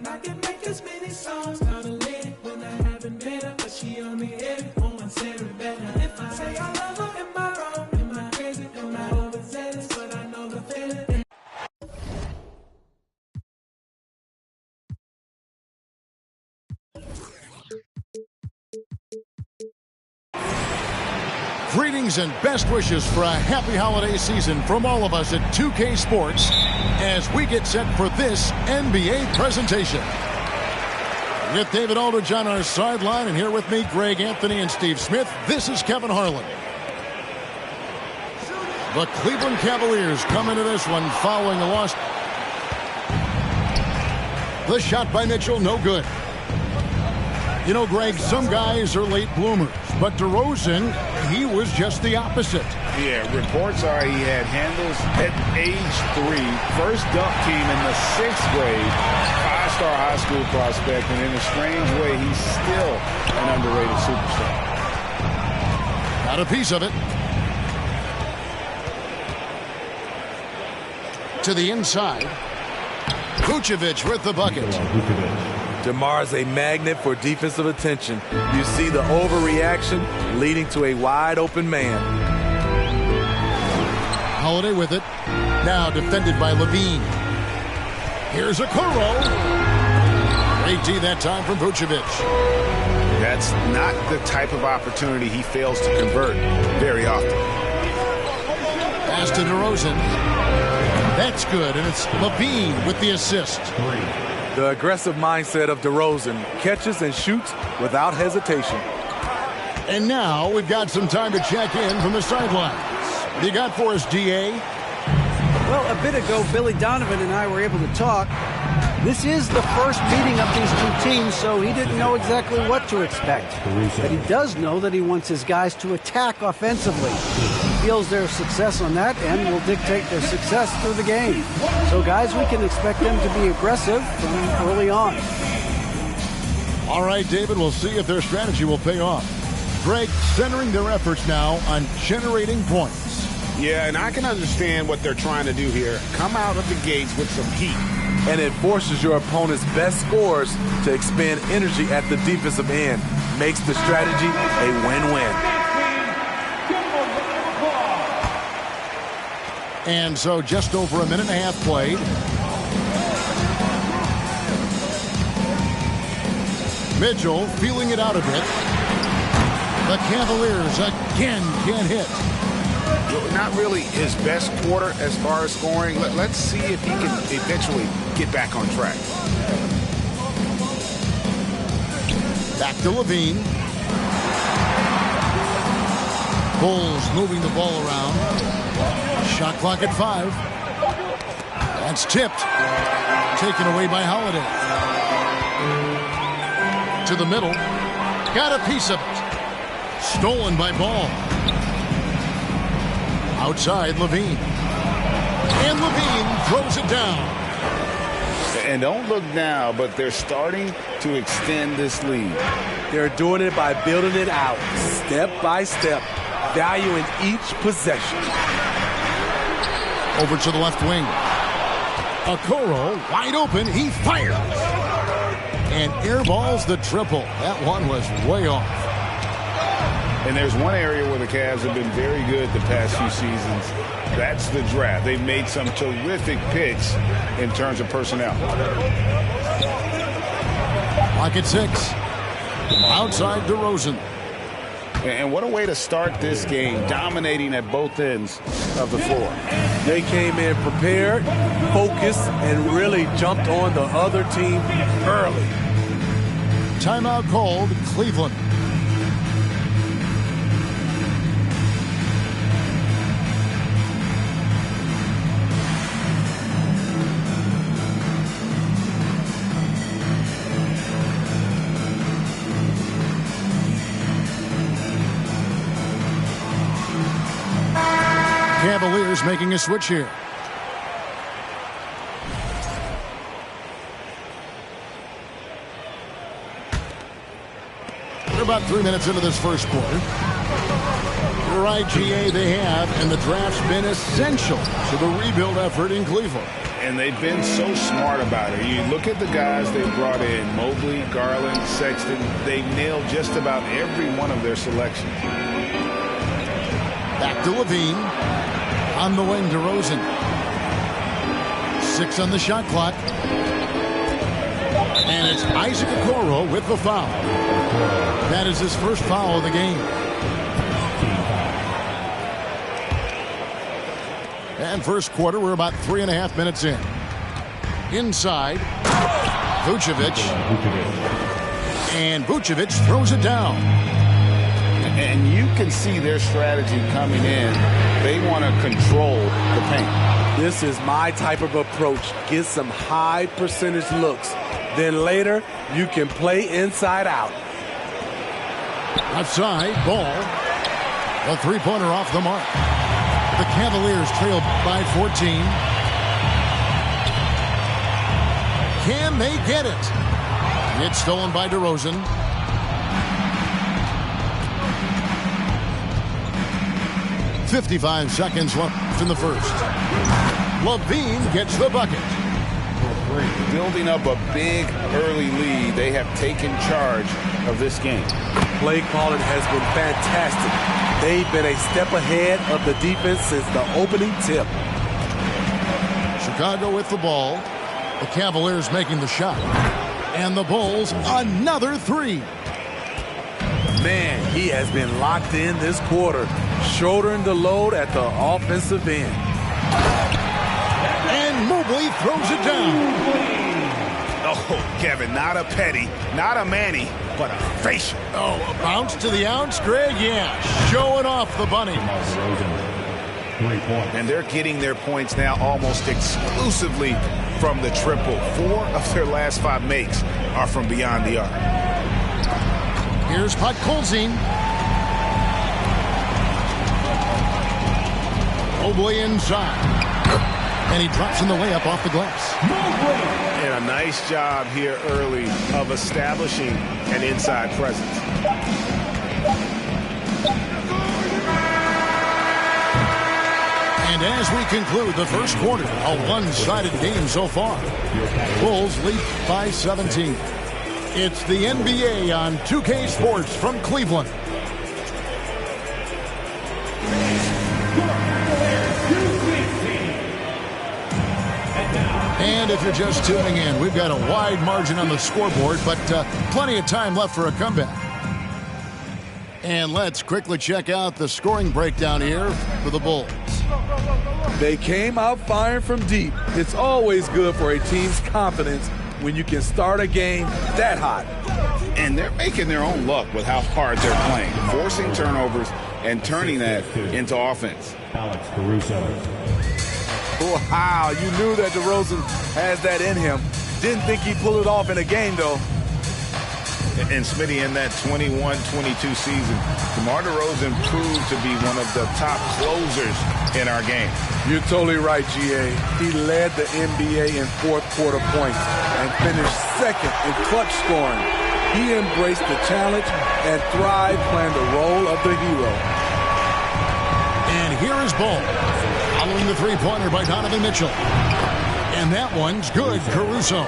I can make as many songs, not a lady when I haven't met her, but she on the air on my cerebellum. If I say I love her, am I wrong? Am I crazy? Am I overzealous? But I know the feeling. Greetings and best wishes for a happy holiday season from all of us at 2K Sports as we get set for this NBA presentation. With David Aldridge on our sideline, and here with me, Greg Anthony and Steve Smith, this is Kevin Harlan. The Cleveland Cavaliers come into this one following a loss. The shot by Mitchell, no good. You know, Greg, some guys are late bloomers, but DeRozan, he was just the opposite. Yeah, reports are he had handles at age 3. First dunk team in the 6th grade. 5-star high school prospect, and in a strange way, he's still an underrated superstar. Got a piece of it. To the inside. Vucevic with the bucket. DeMar's a magnet for defensive attention. You see the overreaction leading to a wide-open man. Holiday with it. Now defended by Levine. Here's Okoro. Great D that time from Vucevic. That's not the type of opportunity he fails to convert very often. Pass to DeRozan. That's good, and it's Levine with the assist. The aggressive mindset of DeRozan catches and shoots without hesitation. And now we've got some time to check in from the sidelines. What do you got for us, DA? Well, a bit ago, Billy Donovan and I were able to talk. This is the first meeting of these two teams, so he didn't know exactly what to expect. But he does know that he wants his guys to attack offensively. He feels their success on that end will dictate their success through the game. So, guys, we can expect them to be aggressive from early on. All right, David, we'll see if their strategy will pay off. Greg, centering their efforts now on generating points. Yeah, and I can understand what they're trying to do here. Come out of the gates with some heat. And it forces your opponent's best scorers to expend energy at the defensive end. Makes the strategy a win-win. And so just over a minute and a half played. Mitchell feeling it out a bit. The Cavaliers again can't hit. Not really his best quarter as far as scoring. Let's see if he can eventually get back on track. Back to Levine. Bulls moving the ball around. Shot clock at 5. That's tipped. Taken away by Holiday. To the middle. Got a piece of it. Stolen by Ball. Outside, Levine. And Levine throws it down. And don't look now, but they're starting to extend this lead. They're doing it by building it out, step by step, valuing each possession. Over to the left wing. Okoro, wide open, he fires. And airballs the triple. That one was way off. And there's one area where the Cavs have been very good the past few seasons. That's the draft. They've made some terrific picks in terms of personnel. Clock at 6. Outside DeRozan. And what a way to start this game, dominating at both ends of the floor. They came in prepared, focused, and really jumped on the other team early. Timeout called, Cleveland. Cavaliers making a switch here. We're about 3 minutes into this first quarter. You're right, GA, they have, and the draft's been essential to the rebuild effort in Cleveland. And they've been so smart about it. You look at the guys they brought in, Mobley, Garland, Sexton, they nailed just about every one of their selections. Back to Levine. On the wing, DeRozan. 6 on the shot clock. And it's Isaac Okoro with the foul. That is his first foul of the game. And first quarter, we're about 3.5 minutes in. Inside, Vucevic. And Vucevic throws it down. And you can see their strategy coming in. They want to control the paint. This is my type of approach. Get some high percentage looks. Then later, you can play inside out. Outside, Ball. A three-pointer off the mark. The Cavaliers trail by 14. Can they get it? It's stolen by DeRozan. .55 seconds left in the first. Levine gets the bucket. Building up a big early lead, they have taken charge of this game. Play calling has been fantastic. They've been a step ahead of the defense since the opening tip. Chicago with the ball. The Cavaliers making the shot. And the Bulls another three. Man, he has been locked in this quarter, shouldering the load at the offensive end. And Mobley throws it down. Oh, Kevin, not a Petty, not a Manny, but a facial. Oh, a bounce to the ounce, Greg? Yeah, showing off the bunny. And they're getting their points now almost exclusively from the triple. 4 of their last 5 makes are from beyond the arc. Here's Podkolzin. Mobley inside. And he drops in the layup off the glass. And a nice job here early of establishing an inside presence. And as we conclude the first quarter, a one-sided game so far. Bulls lead by 17. It's the NBA on 2K Sports from Cleveland. And if you're just tuning in, we've got a wide margin on the scoreboard, but plenty of time left for a comeback. And let's quickly check out the scoring breakdown here for the Bulls. They came out firing from deep. It's always good for a team's confidence when you can start a game that hot. And they're making their own luck with how hard they're playing, forcing turnovers and turning that into offense. Alex Caruso. Wow, you knew that DeRozan has that in him. Didn't think he'd pull it off in a game, though. And Smitty, in that 21-22 season, DeMar DeRozan proved to be one of the top closers in our game. You're totally right, GA. He led the NBA in fourth quarter points and finished second in clutch scoring. He embraced the challenge and thrived playing the role of the hero. And here is Ball, following the three-pointer by Donovan Mitchell. And that one's good, Caruso.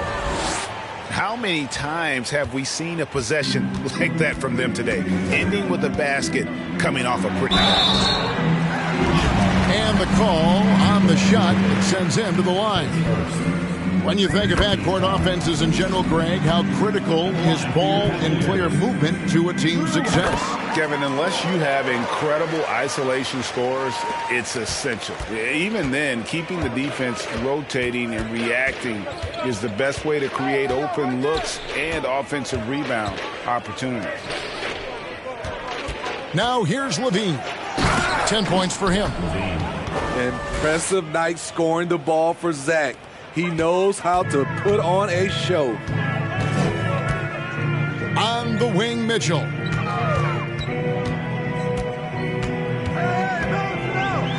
How many times have we seen a possession like that from them today, ending with a basket coming off a pretty pass? And the call on the shot that sends him to the line. When you think of half-court offenses in general, Greg, how critical is ball and player movement to a team's success? Kevin, unless you have incredible isolation scores, it's essential. Even then, keeping the defense rotating and reacting is the best way to create open looks and offensive rebound opportunities. Now here's Levine. 10 points for him. Impressive night scoring the ball for Zach. He knows how to put on a show. On the wing, Mitchell.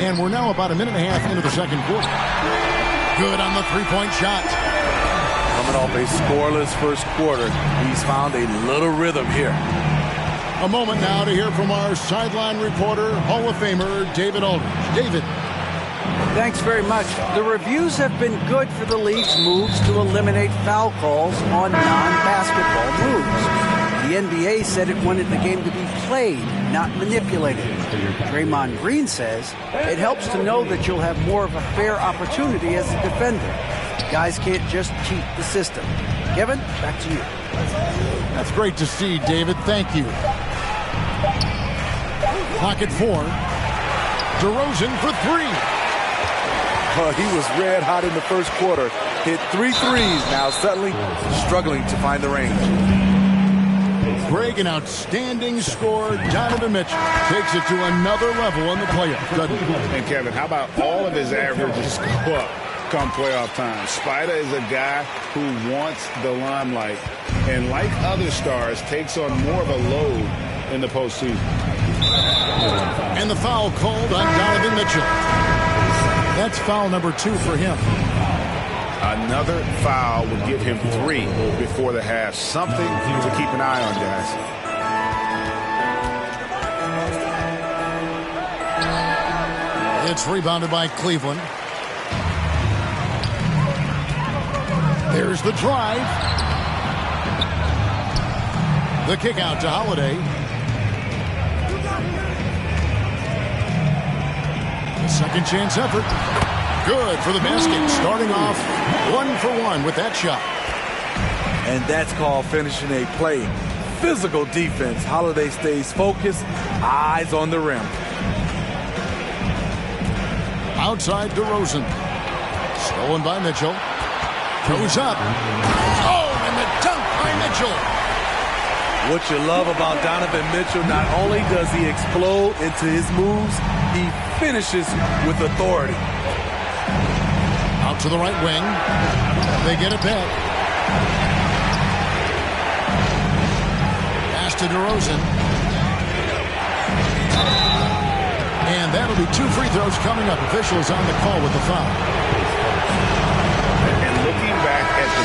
And we're now about a minute and a half into the second quarter. Good on the three-point shot. Coming off a scoreless first quarter, he's found a little rhythm here. A moment now to hear from our sideline reporter, Hall of Famer David Aldridge. David. Thanks very much. The reviews have been good for the league's moves to eliminate foul calls on non-basketball moves. The NBA said it wanted the game to be played, not manipulated. Draymond Green says it helps to know that you'll have more of a fair opportunity as a defender. Guys can't just cheat the system. Kevin, back to you. That's great to see, David. Thank you. Pocket 4. DeRozan for 3. He was red hot in the first quarter. Hit 3 threes. Now suddenly struggling to find the range. Greg, an outstanding scorer. Donovan Mitchell takes it to another level in the playoffs, doesn't he? And Kevin, how about all of his averages go up come playoff time? Spider is a guy who wants the limelight, and like other stars, takes on more of a load in the postseason. And the foul called on Donovan Mitchell. That's foul number 2 for him. Another foul would give him 3 before the half. Something to keep an eye on, guys. It's rebounded by Cleveland. There's the drive. The kick out to Holiday. Second chance effort. Good for the basket. Starting off 1 for 1 with that shot. And that's called finishing a play. Physical defense. Holiday stays focused. Eyes on the rim. Outside DeRozan. Stolen by Mitchell. Goes up. Oh, and the dunk by Mitchell. What you love about Donovan Mitchell, not only does he explode into his moves, he finishes with authority. Out to the right wing. They get it back. Pass to DeRozan. And that'll be 2 free throws coming up. Officials on the call with the foul. And looking back at the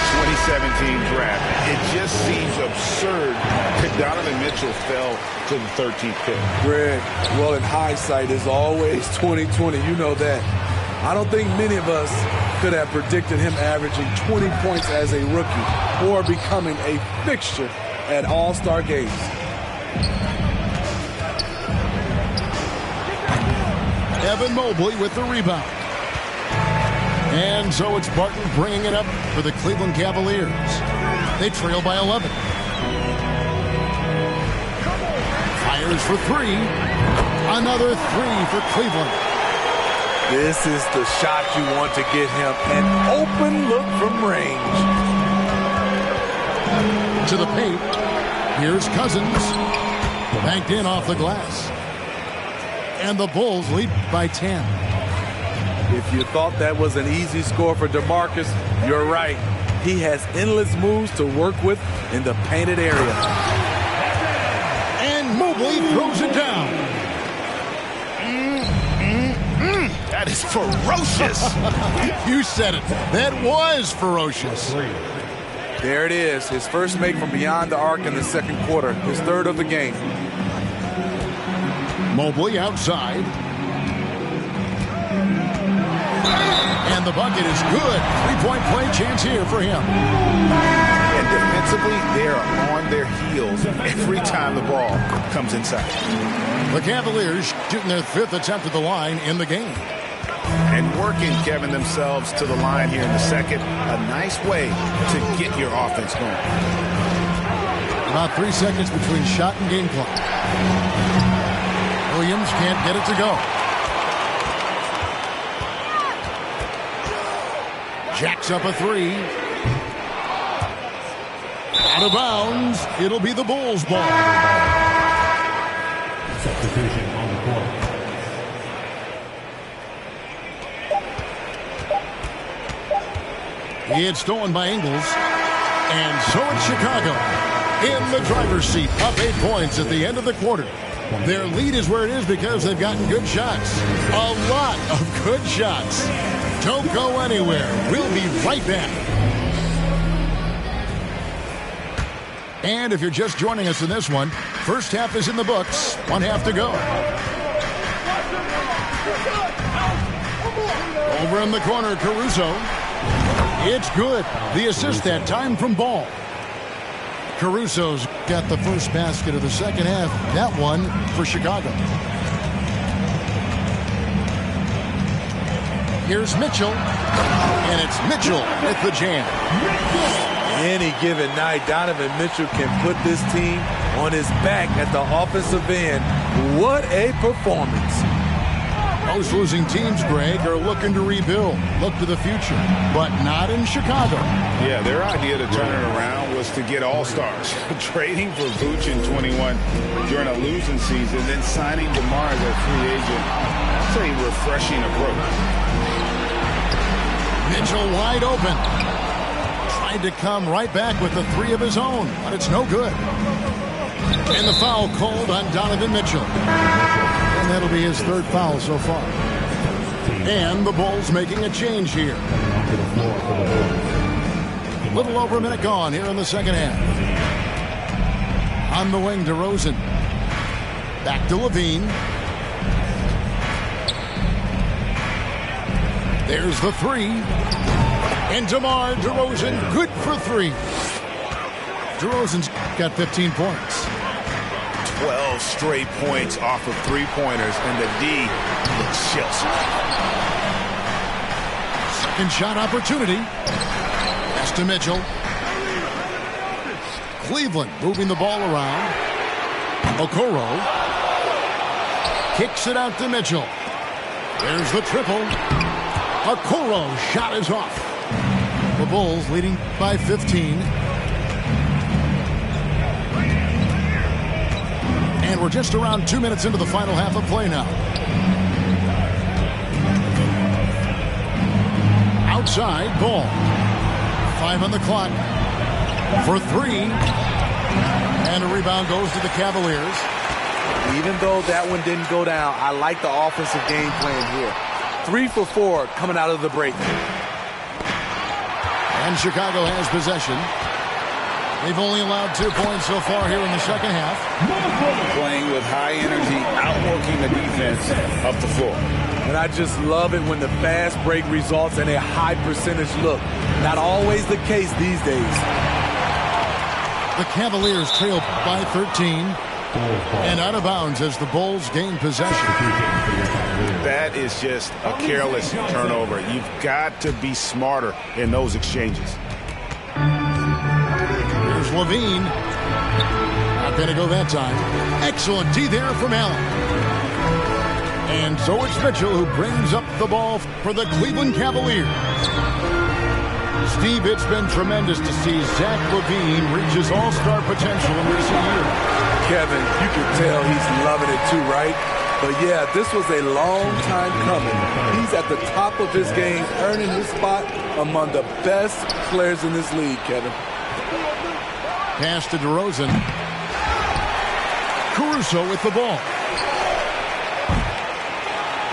2017 draft, it just seems absurd that Donovan Mitchell fell to the 13th pick. Greg, well, in hindsight, is always 2020. You know that. I don't think many of us could have predicted him averaging 20 points as a rookie or becoming a fixture at All-Star games. Evan Mobley with the rebound. And so it's Barton bringing it up for the Cleveland Cavaliers. They trail by 11. Fires for 3. Another 3 for Cleveland. This is the shot you want to get him. An open look from range. To the paint. Here's Cousins. Banked in off the glass. And the Bulls lead by 10. If you thought that was an easy score for DeMarcus, you're right. He has endless moves to work with in the painted area. And Mobley throws it down. That is ferocious. You said it. That was ferocious. There it is. His first make from beyond the arc in the second quarter. His third of the game. Mobley outside. And the bucket is good. 3-point play chance here for him. And defensively, they're on their heels every time the ball comes inside. The Cavaliers shooting their 5th attempt at the line in the game. And working, Kevin, themselves to the line here in the second. A nice way to get your offense going. About 3 seconds between shot and game clock. Williams can't get it to go. Jacks up a three. Out of bounds. It'll be the Bulls' ball. Substitution on the court. It's stolen by Ingles. And so it's Chicago in the driver's seat, up 8 points at the end of the quarter. Their lead is where it is because they've gotten good shots. A lot of good shots. Don't go anywhere. We'll be right back. And if you're just joining us in this one, first half is in the books. 1 half to go. Over in the corner, Caruso. It's good. The assist that time from Ball. Caruso's got the first basket of the second half. That one for Chicago. Here's Mitchell. And it's Mitchell with the jam. Any given night, Donovan Mitchell can put this team on his back at the offensive end. What a performance. Most losing teams, Greg, are looking to rebuild, look to the future, but not in Chicago. Yeah, their idea to turn it around was to get all-stars. Trading for Vooch in 21 during a losing season, then signing DeMar as a free agent. That's a refreshing approach. Mitchell wide open. Tried to come right back with the three of his own, but it's no good. And the foul called on Donovan Mitchell. And that'll be his third foul so far. And the Bulls making a change here. A little over a minute gone here in the second half. On the wing, DeRozan. Back to Levine. There's the three. And DeMar DeRozan, good for three. DeRozan's got 15 points. 12 straight points off of three-pointers, and the D looks Chelsea. Second shot opportunity. Pass to Mitchell. Cleveland moving the ball around. Okoro kicks it out to Mitchell. There's the triple. Okoro shot is off. The Bulls leading by 15. And we're just around 2 minutes into the final half of play now. Outside, Ball. 5 on the clock. For three. And a rebound goes to the Cavaliers. Even though that one didn't go down, I like the offensive game plan here. 3 for 4 coming out of the break. And Chicago has possession. They've only allowed 2 points so far here in the second half. Playing with high energy, outworking the defense up the floor. And I just love it when the fast break results in a high percentage look. Not always the case these days. The Cavaliers trail by 13. And out of bounds as the Bulls gain possession. That is just a careless turnover. You've got to be smarter in those exchanges. Here's Levine. Not going to go that time. Excellent D there from Allen. And so it's Mitchell who brings up the ball for the Cleveland Cavaliers. Steve, it's been tremendous to see Zach LaVine reach his all-star potential in recent years. Kevin, you can tell he's loving it too, right? But yeah, this was a long time coming. He's at the top of his game, earning his spot among the best players in this league, Kevin. Pass to DeRozan. Caruso with the ball.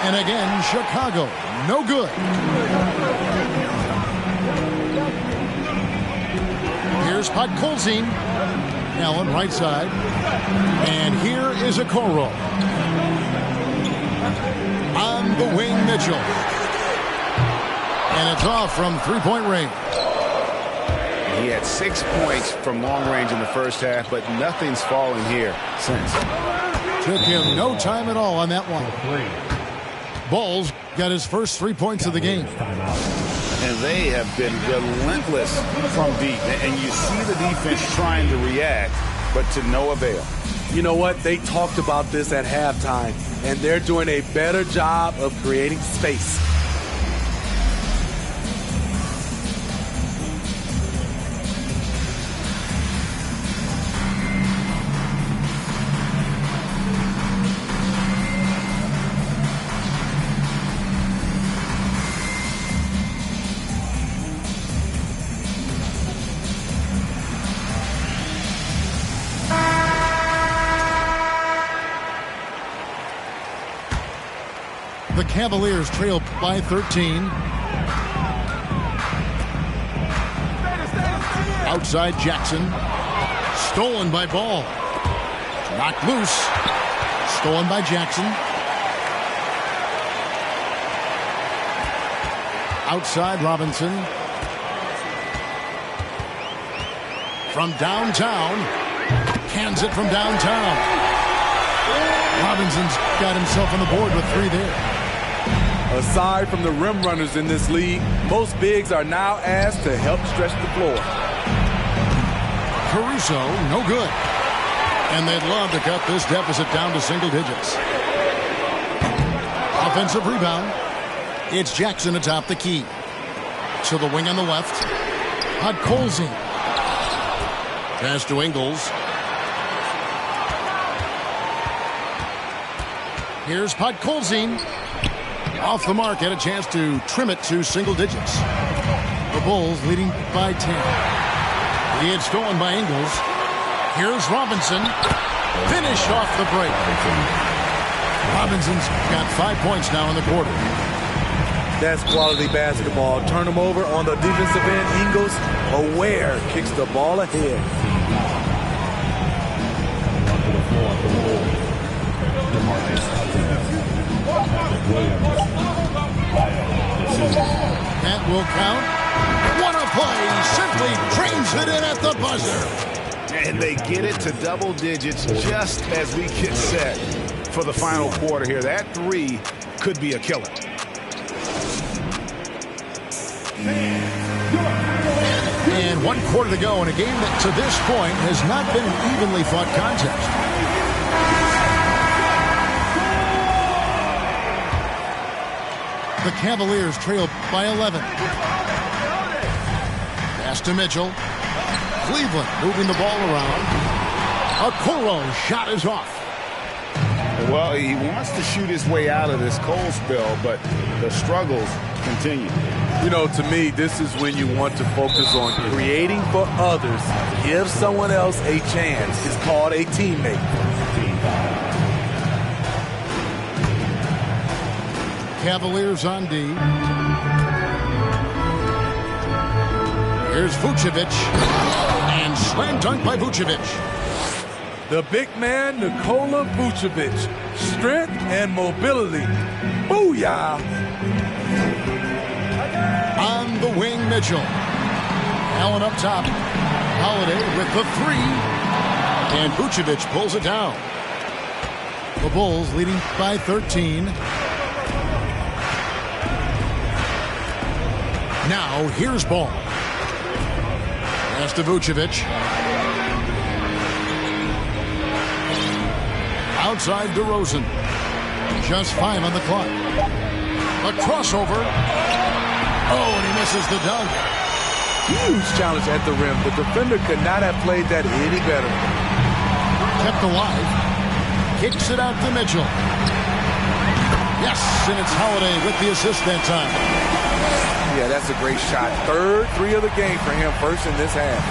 And again, Chicago, no good. Here's Podkolzin. Allen, right side. And here is Okoro. On the wing, Mitchell. And it's off from three-point range. He had 6 points from long range in the first half, but nothing's fallen here since. Took him no time at all on that one. Bulls got his first 3 points of the game. And they have been relentless from deep. And you see the defense trying to react, but to no avail. You know what? They talked about this at halftime, and they're doing a better job of creating space. The Cavaliers trail by 13. Outside Jackson. Stolen by Ball. Knocked loose. Stolen by Jackson. Outside Robinson. From downtown. Cans it from downtown. Robinson's got himself on the board with 3 there. Aside from the rim runners in this league, most bigs are now asked to help stretch the floor. Caruso, no good. And they'd love to cut this deficit down to single digits. Offensive rebound. It's Jackson atop the key. To the wing on the left. Podkolzin. Pass to Ingles. Here's Podkolzin. Off the mark, had a chance to trim it to single digits. The Bulls leading by 10. He had stolen by Ingles. Here's Robinson. Finish off the break. Robinson's got 5 points now in the quarter. That's quality basketball. Turn him over on the defensive end. Ingles, aware, kicks the ball ahead. That will count. What a play! Simply drains it in at the buzzer. And they get it to double digits just as we get set for the final quarter here. That 3 could be a killer. And 1 quarter to go in a game that to this point has not been an evenly fought contest. The Cavaliers trail by 11. Pass to Mitchell. Cleveland moving the ball around. Okoro shot is off. Well, he wants to shoot his way out of this cold spell, but the struggles continue. You know, to me, this is when you want to focus on creating for others. Give someone else a chance. It's called a teammate. Cavaliers on D. Here's Vucevic. And slam dunk by Vucevic. The big man, Nikola Vucevic. Strength and mobility. Booyah! On the wing, Mitchell. Allen up top. Holiday with the 3. And Vucevic pulls it down. The Bulls leading by 13. Now, here's Ball. Pass to Vucevic. Outside DeRozan. Just 5 on the clock. A crossover. Oh, and he misses the dunk. Huge challenge at the rim. The defender could not have played that any better. Kept alive. Kicks it out to Mitchell. Yes, and it's Holiday with the assist that time. Yeah, that's a great shot. Third 3 of the game for him, first in this half.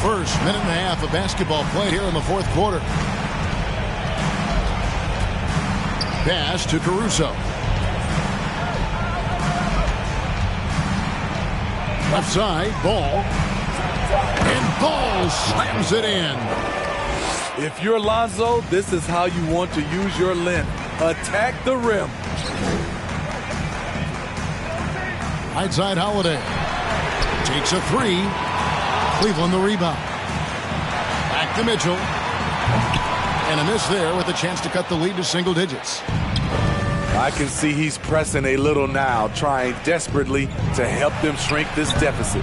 First minute and a half of basketball played here in the 4th quarter. Pass to Caruso. Left side, Ball. And Ball slams it in. If you're Lonzo, this is how you want to use your length. Attack the rim. Right side, Holiday. Takes a 3. Cleveland the rebound. Back to Mitchell. And a miss there with a chance to cut the lead to single digits. I can see he's pressing a little now, trying desperately to help them shrink this deficit.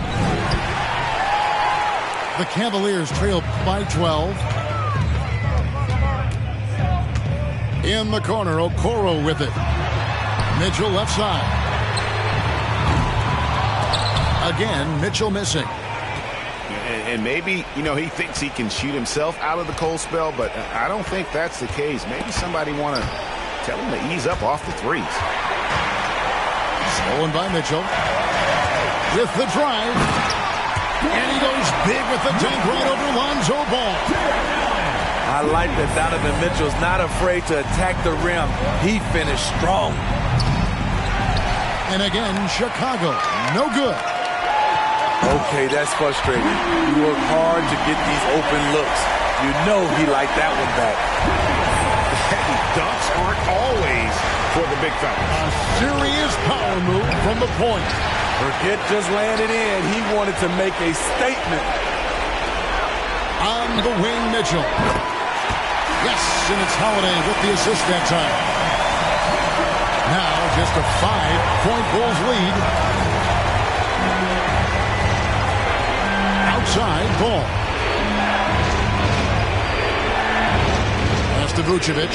The Cavaliers trail by 12. In the corner, Okoro with it. Mitchell left side. Again, Mitchell missing. And maybe, he thinks he can shoot himself out of the cold spell, but I don't think that's the case. Maybe somebody want to tell him to ease up off the threes. Stolen by Mitchell. With the drive. And he goes big with the dunk right over Lonzo Ball. I like that Donovan Mitchell's not afraid to attack the rim. He finished strong. And again, Chicago. No good. Okay, that's frustrating. You work hard to get these open looks. You know he liked that one back. Dunks aren't always for the big fellas. A serious power move from the point. Burkett just landed in. He wanted to make a statement. On the wing, Mitchell. Yes, and it's Holiday with the assist that time. Now just a 5-point Bulls lead. Outside Ball. Pass to Vucevic.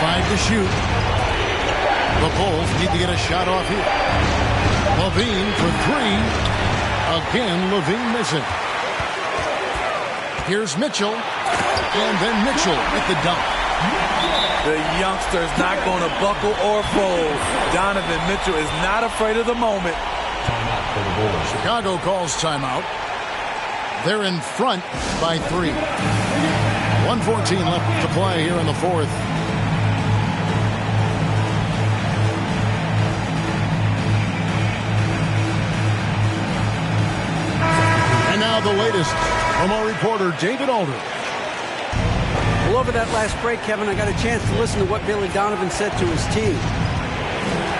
5 to shoot. The Bulls need to get a shot off here. LaVine for 3. Again, LaVine missing. Here's Mitchell. And then Mitchell with the dunk. The youngster's not going to buckle or fold. Donovan Mitchell is not afraid of the moment. Chicago calls timeout. They're in front by 3. 1:14 left to play here in the fourth. And now the latest from our reporter, David Alder. Well, over that last break, Kevin, I got a chance to listen to what Billy Donovan said to his team.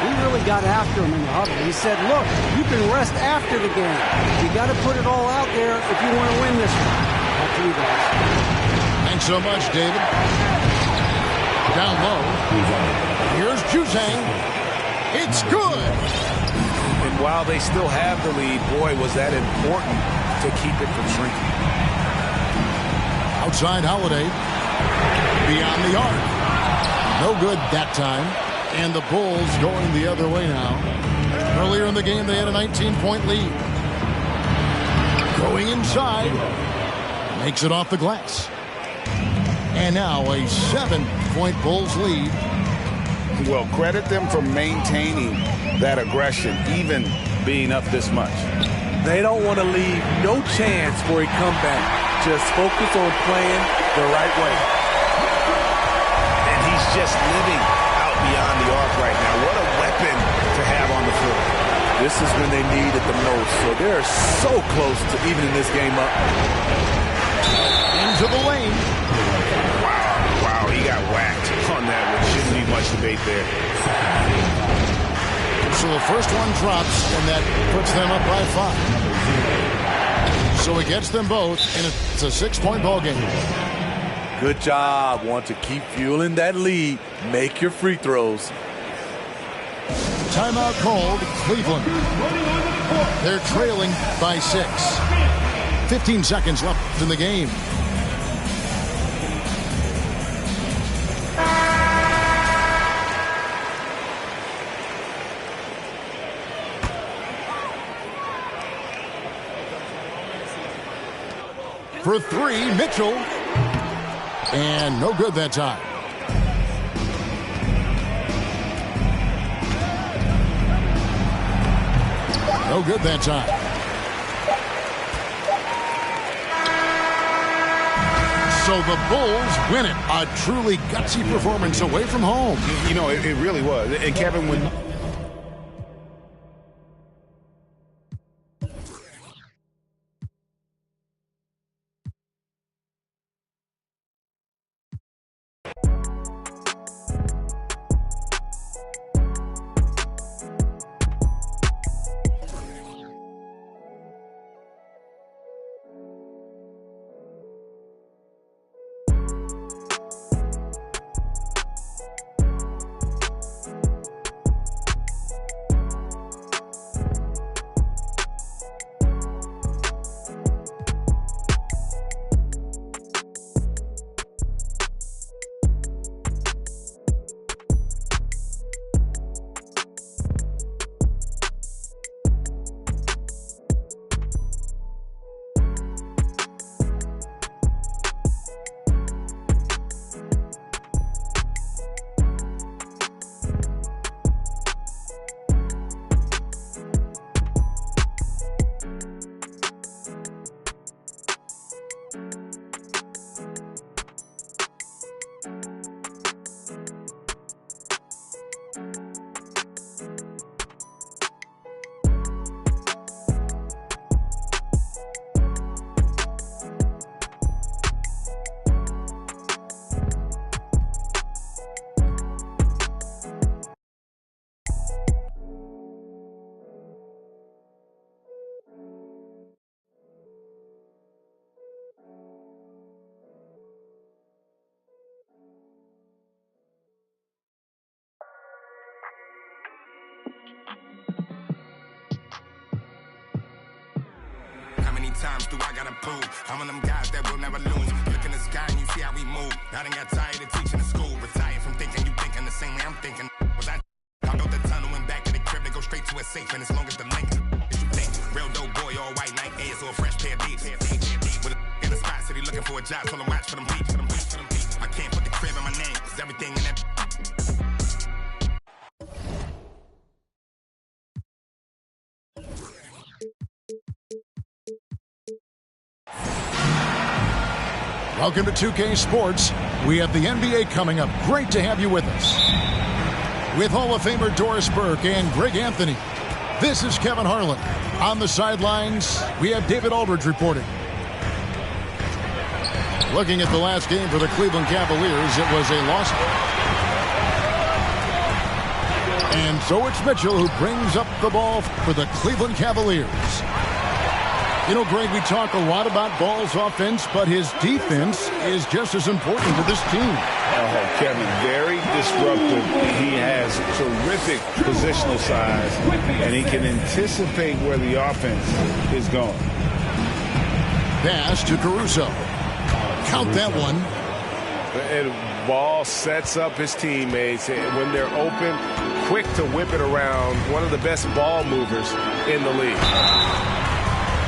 He really got after him in the huddle. He said, look, you can rest after the game. You got to put it all out there if you want to win this one. Back to you guys. Thanks so much, David. Down low. Here's Juzang. It's good. And while they still have the lead, boy, was that important to keep it from shrinking. Outside Holiday. Beyond the arc. No good that time. And the Bulls going the other way now. Earlier in the game, they had a 19-point lead. Going inside. Makes it off the glass. And now a 7-point Bulls lead. Well, credit them for maintaining that aggression, even being up this much. They don't want to leave no chance for a comeback. Just focus on playing the right way. And he's just living out beyond the arc right now. What a weapon to have on the floor. This is when they need it the most. So they're so close to evening this game up. Into the lane. Wow, he got whacked on that one. Shouldn't be much debate there. So the first one drops, and that puts them up by 5. So it gets them both, and it's a 6-point ball game. Good job. Want to keep fueling that lead. Make your free throws. Timeout called, Cleveland. They're trailing by 6. 15 seconds left in the game. For 3, Mitchell. And no good that time. No good that time. So the Bulls win it. A truly gutsy performance away from home. You know, it really was. And Kevin, when times do I gotta prove? I'm one of them guys that will never lose. Look in the sky and you see how we move. I done got tired of teaching in school. Retired from thinking you thinking the same way I'm thinking. Was I out the tunnel and back to the crib to go straight to a safe? And as long as the link is you think. Real dope boy, all white night A's or a fresh pair of beats. With a in the spot city looking for a job, so I'm watch for them beats. I can't put the crib in my name, cause everything in that. Welcome to 2K Sports. We have the NBA coming up. Great to have you with us. With Hall of Famer Doris Burke and Greg Anthony, this is Kevin Harlan. On the sidelines, we have David Aldridge reporting. Looking at the last game for the Cleveland Cavaliers, it was a loss. And so it's Mitchell who brings up the ball for the Cleveland Cavaliers. You know, Greg, we talk a lot about Ball's offense, but his defense is just as important to this team. Oh, Kevin, very disruptive. He has terrific positional size, and he can anticipate where the offense is going. Pass to Caruso. Count that one. And Ball sets up his teammates when they're open, quick to whip it around. One of the best ball movers in the league.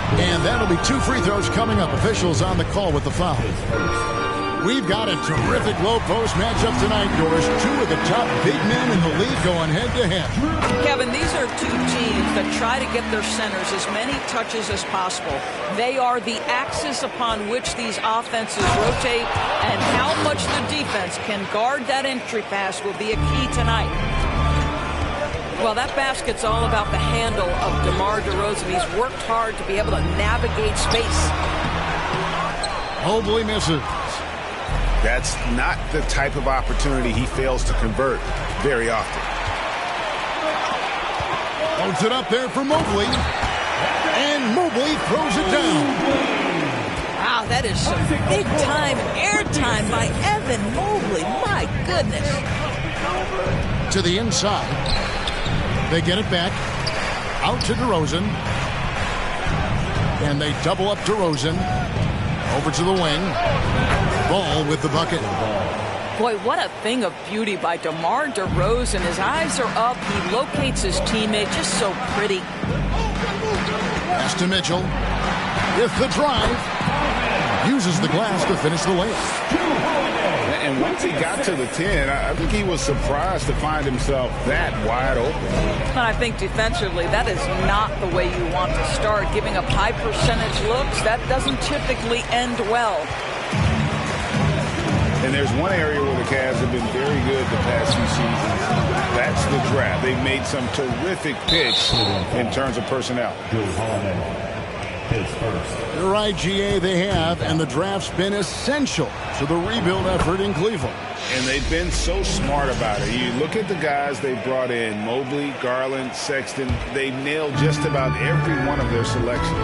And that'll be 2 free throws coming up. Officials on the call with the foul. We've got a terrific low post matchup tonight, Doris. 2 of the top big men in the league going head-to-head. Kevin, these are 2 teams that try to get their centers as many touches as possible. They are the axis upon which these offenses rotate, and how much the defense can guard that entry pass will be a key tonight. Well, that basket's all about the handle of DeMar DeRozan. He's worked hard to be able to navigate space. Mobley misses. That's not the type of opportunity he fails to convert very often. Holds it up there for Mobley. And Mobley throws it down. Wow, that is some big-time airtime by Evan Mobley. My goodness. To the inside. They get it back. Out to DeRozan. And they double up DeRozan. Over to the wing. Ball with the bucket. Boy, what a thing of beauty by DeMar DeRozan. His eyes are up. He locates his teammate. Just so pretty. Pass to Mitchell. With the drive. Uses the glass to finish the layup. And once he got to the 10, I think he was surprised to find himself that wide open. And I think defensively, that is not the way you want to start. Giving up high percentage looks, that doesn't typically end well. And there's one area where the Cavs have been very good the past few seasons. That's the draft. They've made some terrific picks in terms of personnel. You're right, GA, they have, and the draft's been essential to the rebuild effort in Cleveland. And they've been so smart about it. You look at the guys they brought in, Mobley, Garland, Sexton, they nailed just about every one of their selections.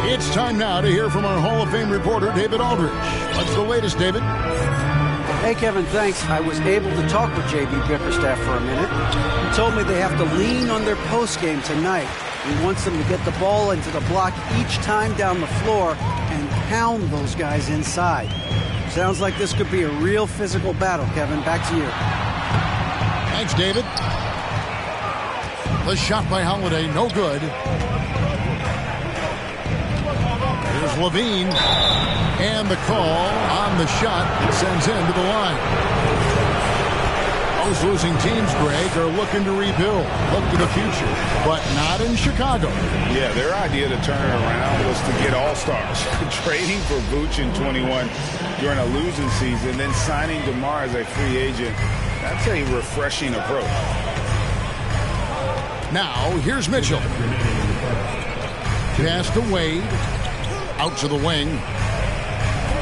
It's time now to hear from our Hall of Fame reporter, David Aldridge. What's the latest, David? Hey, Kevin, thanks. I was able to talk with J.B. Bickerstaff for a minute. He told me they have to lean on their postgame tonight. He wants them to get the ball into the block each time down the floor and pound those guys inside. Sounds like this could be a real physical battle, Kevin. Back to you. Thanks, David. The shot by Holiday, no good. Here's Levine. And the call on the shot that sends him to the line. Those losing teams, Greg, are looking to rebuild, look to the future, but not in Chicago. Yeah, their idea to turn it around was to get all-stars. Trading for Vooch in 21 during a losing season, then signing DeMar as a free agent. That's a refreshing approach. Now, here's Mitchell. Pass to Wade. Out to the wing.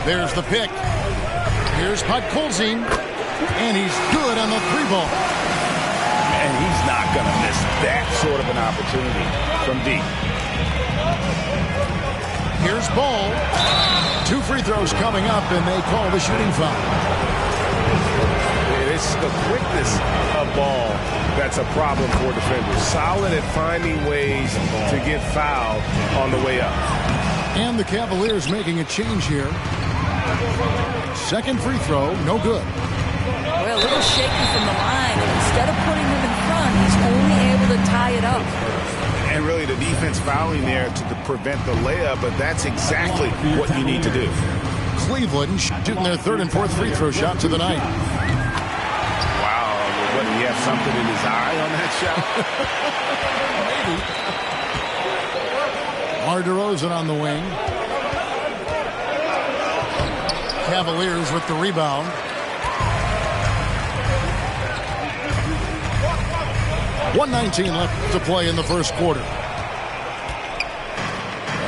There's the pick. Here's Podkolzin. And he's good on the 3-ball. And he's not going to miss that sort of an opportunity from deep. Here's Ball. 2 free throws coming up, and they call the shooting foul. It It's the quickness of ball that's a problem for defenders. Solid at finding ways to get fouled on the way up. And the Cavaliers making a change here. Second free throw, no good. Well, a little shaky from the line, and instead of putting him in front, he's only able to tie it up. And really the defense fouling there to prevent the layup, but that's exactly what you need to do. Cleveland shooting their third and fourth free throw shots of the night. Wow, what, he have something in his eye on that Maybe. shot? DeRozan on the wing. Cavaliers with the rebound. .119 left to play in the first quarter.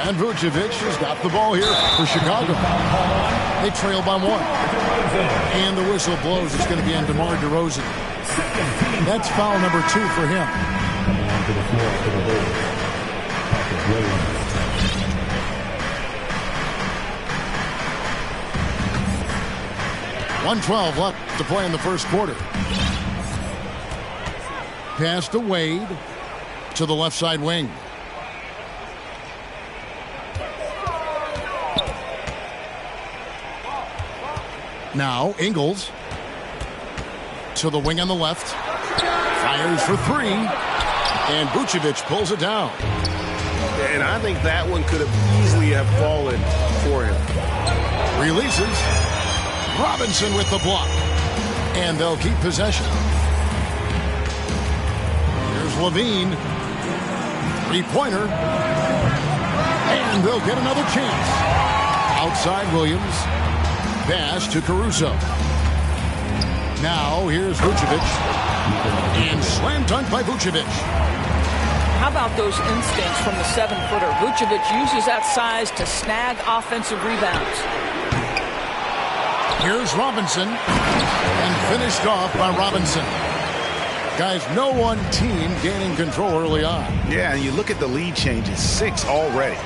And Vucevic has got the ball here for Chicago. They trail by 1. And the whistle blows. It's going to be on DeMar DeRozan. That's foul number 2 for him. Coming onto the floor for the Bulls, Patrick Williams. .112 left to play in the first quarter. Pass to Wade to the left side wing. Now Ingles to the wing on the left. Fires for 3. And Vucevic pulls it down. And I think that one could have easily have fallen for him. Releases. Robinson with the block. And they'll keep possession. Here's Levine. Three-pointer. And they'll get another chance. Outside Williams. Pass to Caruso. Now here's Vucevic. And slam dunk by Vucevic. How about those instincts from the 7-footer? Vucevic uses that size to snag offensive rebounds. Here's Robinson. And finished off by Robinson. Guys, no one team gaining control early on. Yeah, and you look at the lead changes. 6 already.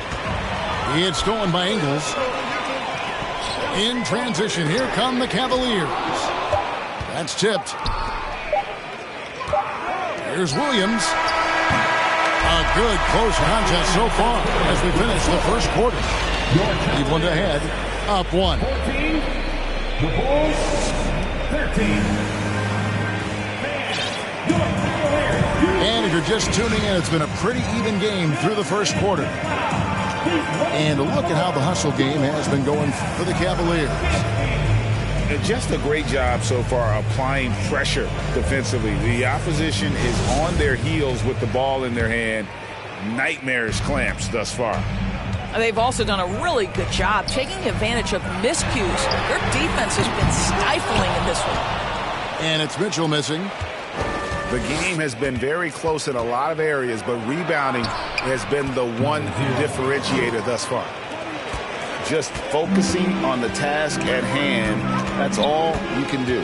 It's stolen by Ingles. In transition, here come the Cavaliers. That's tipped. Here's Williams. A good close contest so far as we finish the first quarter. Cleveland ahead, up 1. 14, the Bulls, 13. And if you're just tuning in, it's been a pretty even game through the first quarter. And look at how the hustle game has been going for the Cavaliers. Just a great job so far applying pressure defensively. The opposition is on their heels with the ball in their hand. Nightmarish clamps thus far. They've also done a really good job taking advantage of miscues. Their defense has been stifling in this one. And it's Mitchell missing. The game has been very close in a lot of areas, but rebounding has been the one differentiator thus far. Just focusing on the task at hand, that's all you can do.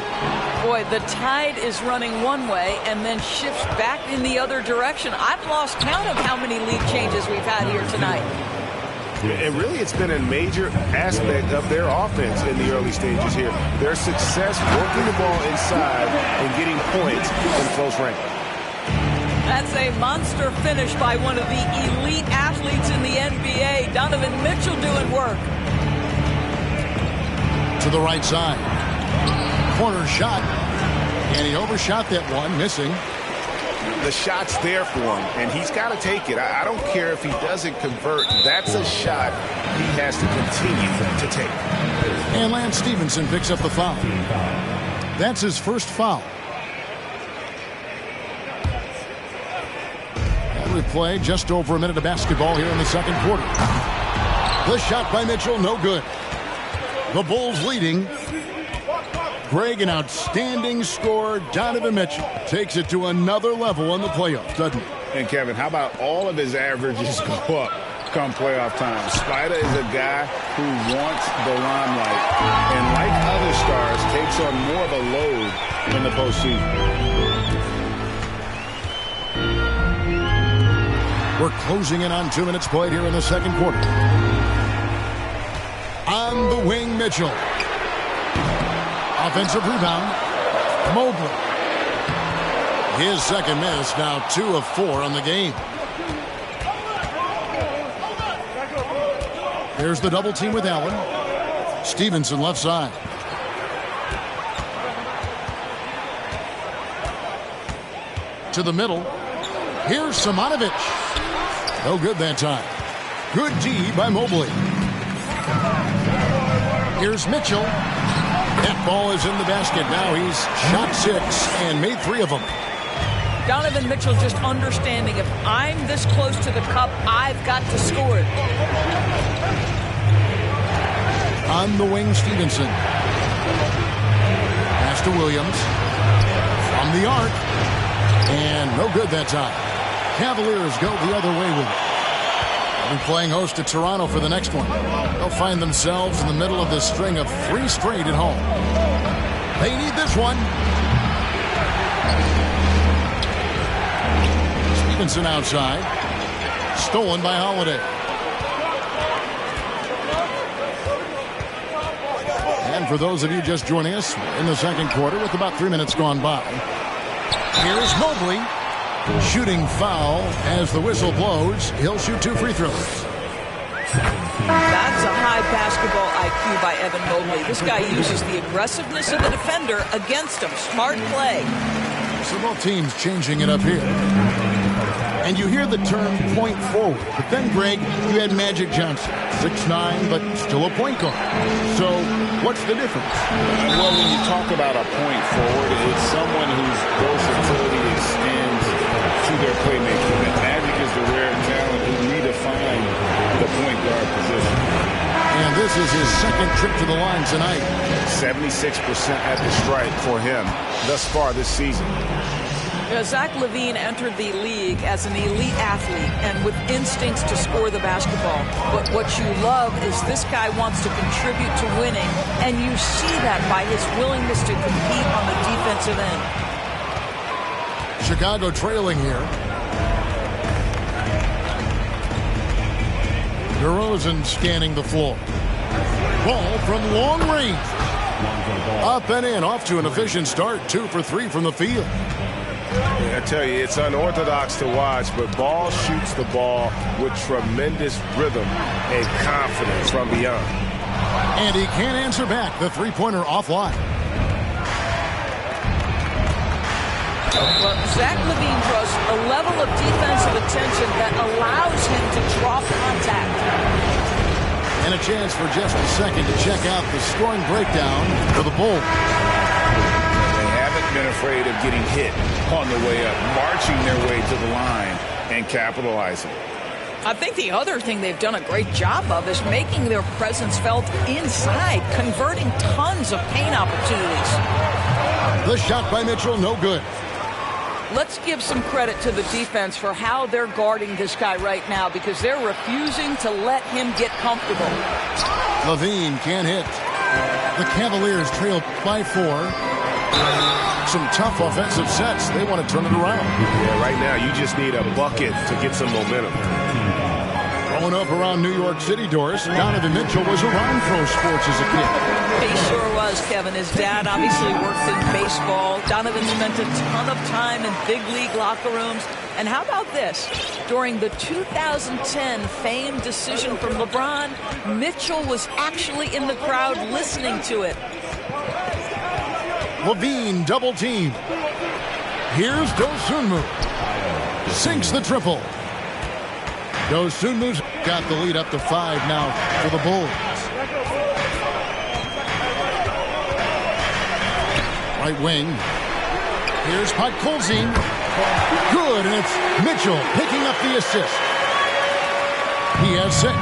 Boy, the tide is running one way and then shifts back in the other direction. I've lost count of how many lead changes we've had here tonight. And really, it's been a major aspect of their offense in the early stages here. Their success working the ball inside and getting points in close range. That's a monster finish by one of the elite athletes in the NBA. Donovan Mitchell doing work. To the right side. Corner shot. And he overshot that one, missing. The shot's there for him, and he's got to take it. I don't care if he doesn't convert. That's a shot he has to continue to take. And Lance Stevenson picks up the foul. That's his first foul. And we play just over a minute of basketball here in the second quarter. The shot by Mitchell, no good. The Bulls leading. Greg, an outstanding scorer. Donovan Mitchell takes it to another level in the playoffs, doesn't he? And Kevin, how about all of his averages go up come playoff time? Spider is a guy who wants the limelight, and like other stars, takes on more of a load in the postseason. We're closing in on 2 minutes played here in the second quarter. On the wing, Mitchell. Offensive rebound. Mobley. His second miss, now 2 of 4 on the game. There's the double team with Allen. Stevenson left side. To the middle. Here's Simonovic. No good that time. Good D by Mobley. Here's Mitchell. That ball is in the basket. Now he's shot 6 and made 3 of them. Donovan Mitchell just understanding if I'm this close to the cup, I've got to score it. On the wing, Stevenson. Pass to Williams. From the arc. And no good that time. Cavaliers go the other way with it. They'll be playing host to Toronto for the next one. They'll find themselves in the middle of this string of 3 straight at home. They need this one. Stevenson outside. Stolen by Holiday. And for those of you just joining us in the second quarter with about 3 minutes gone by, here's Mobley. Shooting foul as the whistle blows. He'll shoot 2 free throws. That's a high basketball IQ by Evan Mobley. This guy uses the aggressiveness of the defender against him. Smart play. So both teams changing it up here. And you hear the term point forward. But then, Greg, you had Magic Johnson. 6'9", but still a point guard. So what's the difference? Well, when you talk about a point forward, it's someone whose versatility extends to their playmaking. And Magic is the rare talent who redefined the point guard position. And this is his second trip to the line tonight. 76% at the stripe for him thus far this season. Zach LaVine entered the league as an elite athlete and with instincts to score the basketball. But what you love is this guy wants to contribute to winning, and you see that by his willingness to compete on the defensive end. Chicago trailing here. DeRozan scanning the floor. Ball from long range. Up and in, off to an efficient start. 2 for 3 from the field. I tell you, it's unorthodox to watch, but Ball shoots the ball with tremendous rhythm and confidence from beyond. And he can't answer back. The three-pointer offline. Well, Zach LaVine draws a level of defensive attention that allows him to drop contact. And a chance for just a second to check out the scoring breakdown for the Bulls. Been afraid of getting hit on the way up, marching their way to the line and capitalizing. I think the other thing they've done a great job of is making their presence felt inside, converting tons of paint opportunities. The shot by Mitchell, no good. Let's give some credit to the defense for how they're guarding this guy right now because they're refusing to let him get comfortable. LaVine can't hit. The Cavaliers trail by 4. Some tough offensive sets. They want to turn it around. Yeah, right now you just need a bucket to get some momentum. Growing up around New York City, Doris, Donovan Mitchell was around pro sports as a kid. He sure was, Kevin. His dad obviously worked in baseball. Donovan spent a ton of time in big league locker rooms. And how about this? During the 2010 famed decision from LeBron, Mitchell was actually in the crowd listening to it. LaVine double team. Here's Dosunmu. Sinks the triple. Dosunmu's got the lead up to 5 now for the Bulls. Right wing. Here's Podkolzin. Good, and it's Mitchell picking up the assist. He has 6.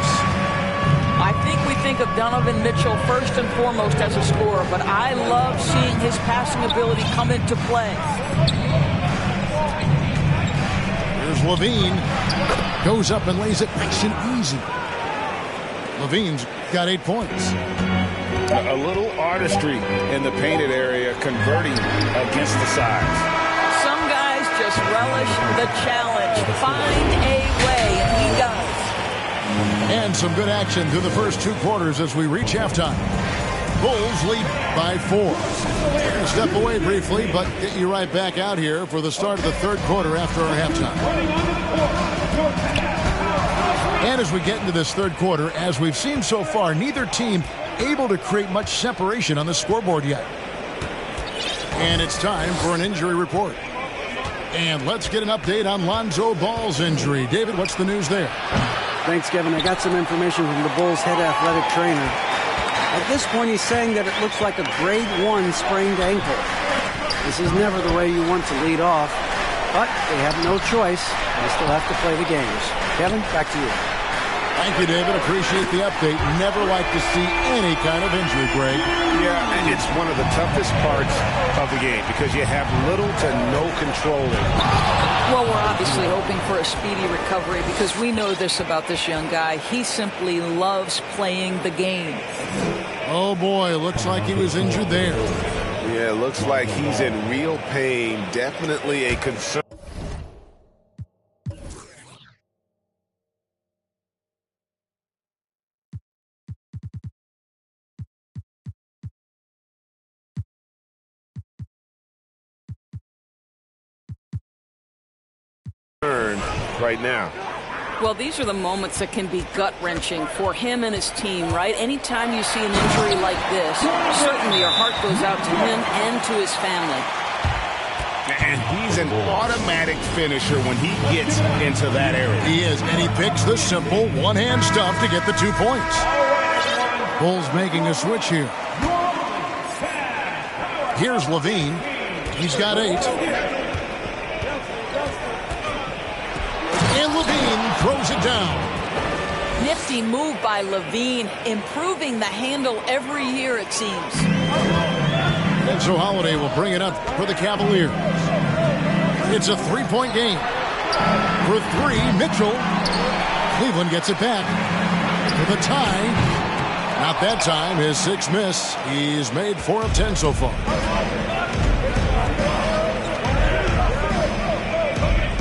I think we think of Donovan Mitchell first and foremost as a scorer, but I love seeing his passing ability come into play. Here's LaVine. Goes up and lays it nice and easy. LaVine's got 8 points. A little artistry in the painted area, converting against the sides. Some guys just relish the challenge. Find a way, and he does. And some good action through the first 2 quarters as we reach halftime. Bulls lead by 4. We'll step away briefly, but get you right back out here for the start of the third quarter after our halftime. And as we get into this third quarter, as we've seen so far, neither team able to create much separation on the scoreboard yet. And it's time for an injury report. And let's get an update on Lonzo Ball's injury. David, what's the news there? Thanks, Kevin. I got some information from the Bulls head athletic trainer. At this point, he's saying that it looks like a grade 1 sprained ankle. This is never the way you want to lead off, but they have no choice. They still have to play the games. Kevin, back to you. Thank you, David. Appreciate the update. Never like to see any kind of injury, Greg. Yeah, and it's one of the toughest parts of the game because you have little to no control in it. Well, we're obviously hoping for a speedy recovery because we know this about this young guy. He simply loves playing the game. Oh, boy. Looks like he was injured there. Yeah, looks like he's in real pain. Definitely a concern. Right now. Well, these are the moments that can be gut-wrenching for him and his team, right? Anytime you see an injury like this, certainly your heart goes out to him and to his family. And he's an automatic finisher when he gets into that area. He is, and he picks the simple one-hand stuff to get the 2 points. Bulls making a switch here. Here's Levine. He's got 8. And Levine throws it down. Nifty move by Levine, improving the handle every year, it seems. And so Holiday will bring it up for the Cavaliers. It's a 3-point game. For 3, Mitchell. Cleveland gets it back for the tie. Not that time. His 6th miss. He's made 4 of 10 so far.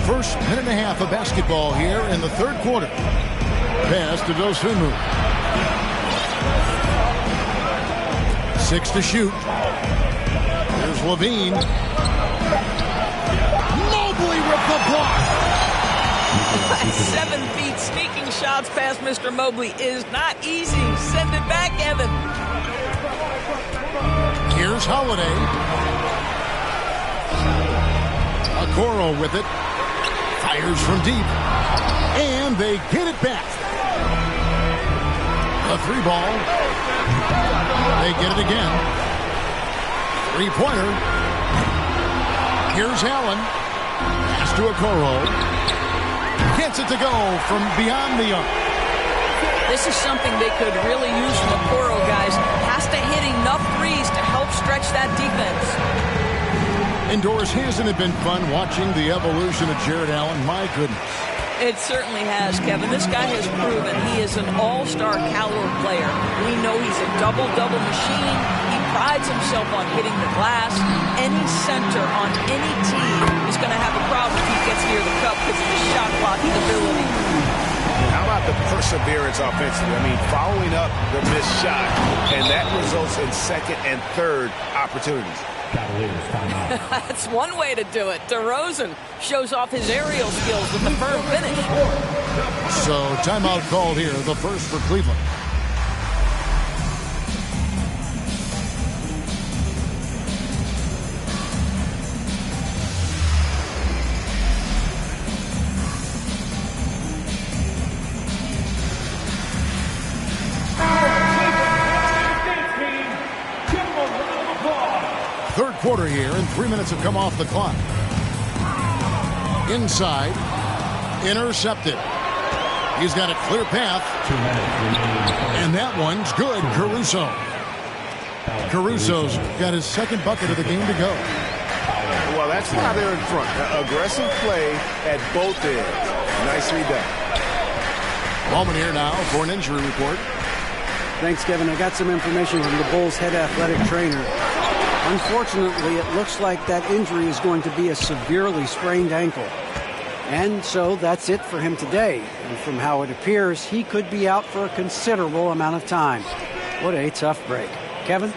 First minute and a half of basketball here in the third quarter. Pass to Dosunmu. 6 to shoot. Here's Levine. Mobley with the block. 7 feet sneaking shots past Mr. Mobley is not easy. Send it back, Evan. Here's Holiday. Okoro with it. Fires from deep. And they get it back. A 3 ball. They get it again. 3-pointer. Here's Allen. Pass to Okoro. Gets it to go from beyond the arc. This is something they could really use from Okoro, guys. Has to hit enough threes to help stretch that defense. Indoors, hasn't it been fun watching the evolution of Jared Allen? My goodness. It certainly has, Kevin. This guy has proven he is an all-star caliber player. We know he's a double-double machine. He prides himself on hitting the glass. Any center on any team is going to have a problem if he gets near the cup because of his shot blocking ability. How about the perseverance offensively? I mean, following up the missed shot, and that results in second and third opportunities. That's one way to do it. DeRozan shows off his aerial skills with the firm finish. So timeout called here, the first for Cleveland. Third quarter here, and 3 minutes have come off the clock. Inside, intercepted. He's got a clear path. And that one's good, Caruso. Caruso's got his 2nd bucket of the game to go. Well, that's why they're in front. Aggressive play at both ends. Nicely done. Moment here now for an injury report. Thanks, Kevin. I got some information from the Bulls head athletic trainer. Unfortunately, it looks like that injury is going to be a severely sprained ankle. And so that's it for him today. And from how it appears, he could be out for a considerable amount of time. What a tough break. Kevin?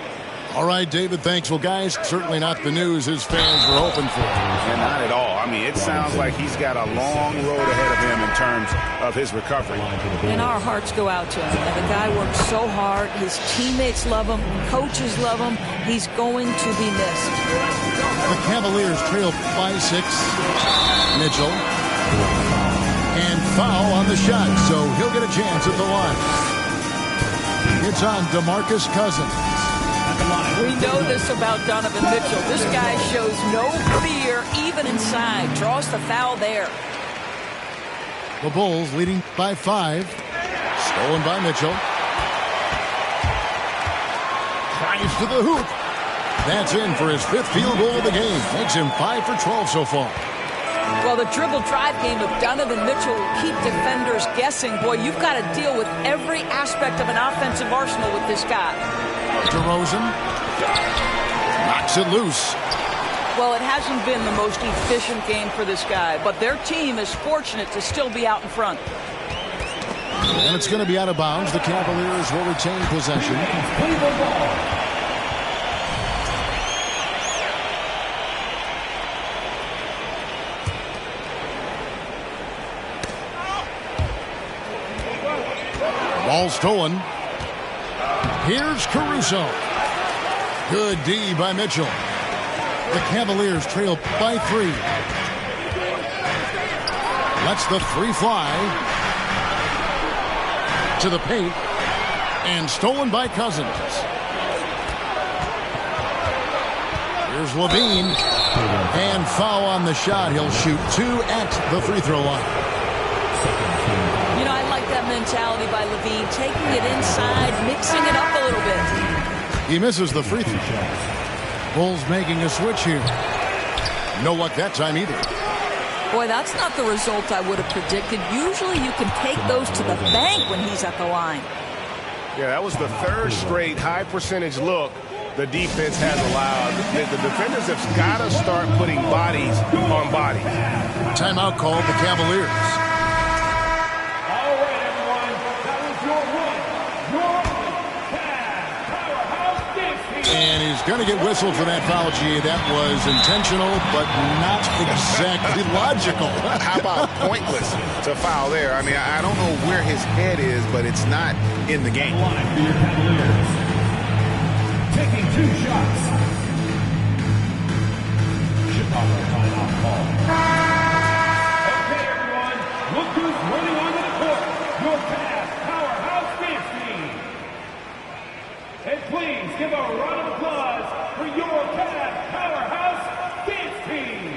All right, David, thanks. Well, guys, certainly not the news his fans were hoping for. And not at all. I mean, it sounds like he's got a long road ahead of him in terms of his recovery. And our hearts go out to him. And the guy works so hard. His teammates love him. Coaches love him. He's going to be missed. The Cavaliers trail by 6. Mitchell. And foul on the shot, so he'll get a chance at the line. It's on DeMarcus Cousins. We know this about Donovan Mitchell. This guy shows no fear even inside. Draws the foul there. The Bulls leading by 5. Stolen by Mitchell. Drives to the hoop. That's in for his 5th field goal of the game. Makes him 5 for 12 so far. Well, the dribble drive game of Donovan Mitchell will keep defenders guessing. Boy, you've got to deal with every aspect of an offensive arsenal with this guy. DeRozan knocks it loose. Well, it hasn't been the most efficient game for this guy, but their team is fortunate to still be out in front. And it's going to be out of bounds. The Cavaliers will retain possession. Ball stolen. Here's Caruso. Good D by Mitchell. The Cavaliers trail by 3. Lets the 3 fly. To the paint. And stolen by Cousins. Here's Levine. And foul on the shot. He'll shoot 2 at the free throw line. Mentality by Levine, taking it inside, mixing it up a little bit. He misses the free throw. Bulls making a switch here. No luck that time either. Boy, that's not the result I would have predicted. Usually you can take those to the bank when he's at the line. Yeah, that was the 3rd straight high percentage look the defense has allowed. The defenders have got to start putting bodies on bodies. Timeout called the Cavaliers. And he's going to get whistled for that foul, G. That was intentional, but not exactly logical. How about pointless to foul there? I mean, I don't know where his head is, but it's not in the game. Taking 2 shots. Chicago timeout call. Okay, everyone. Look who's running onto the court. Your Cavs powerhouse dance team. And please give a round of applause for your Cavs powerhouse dance team.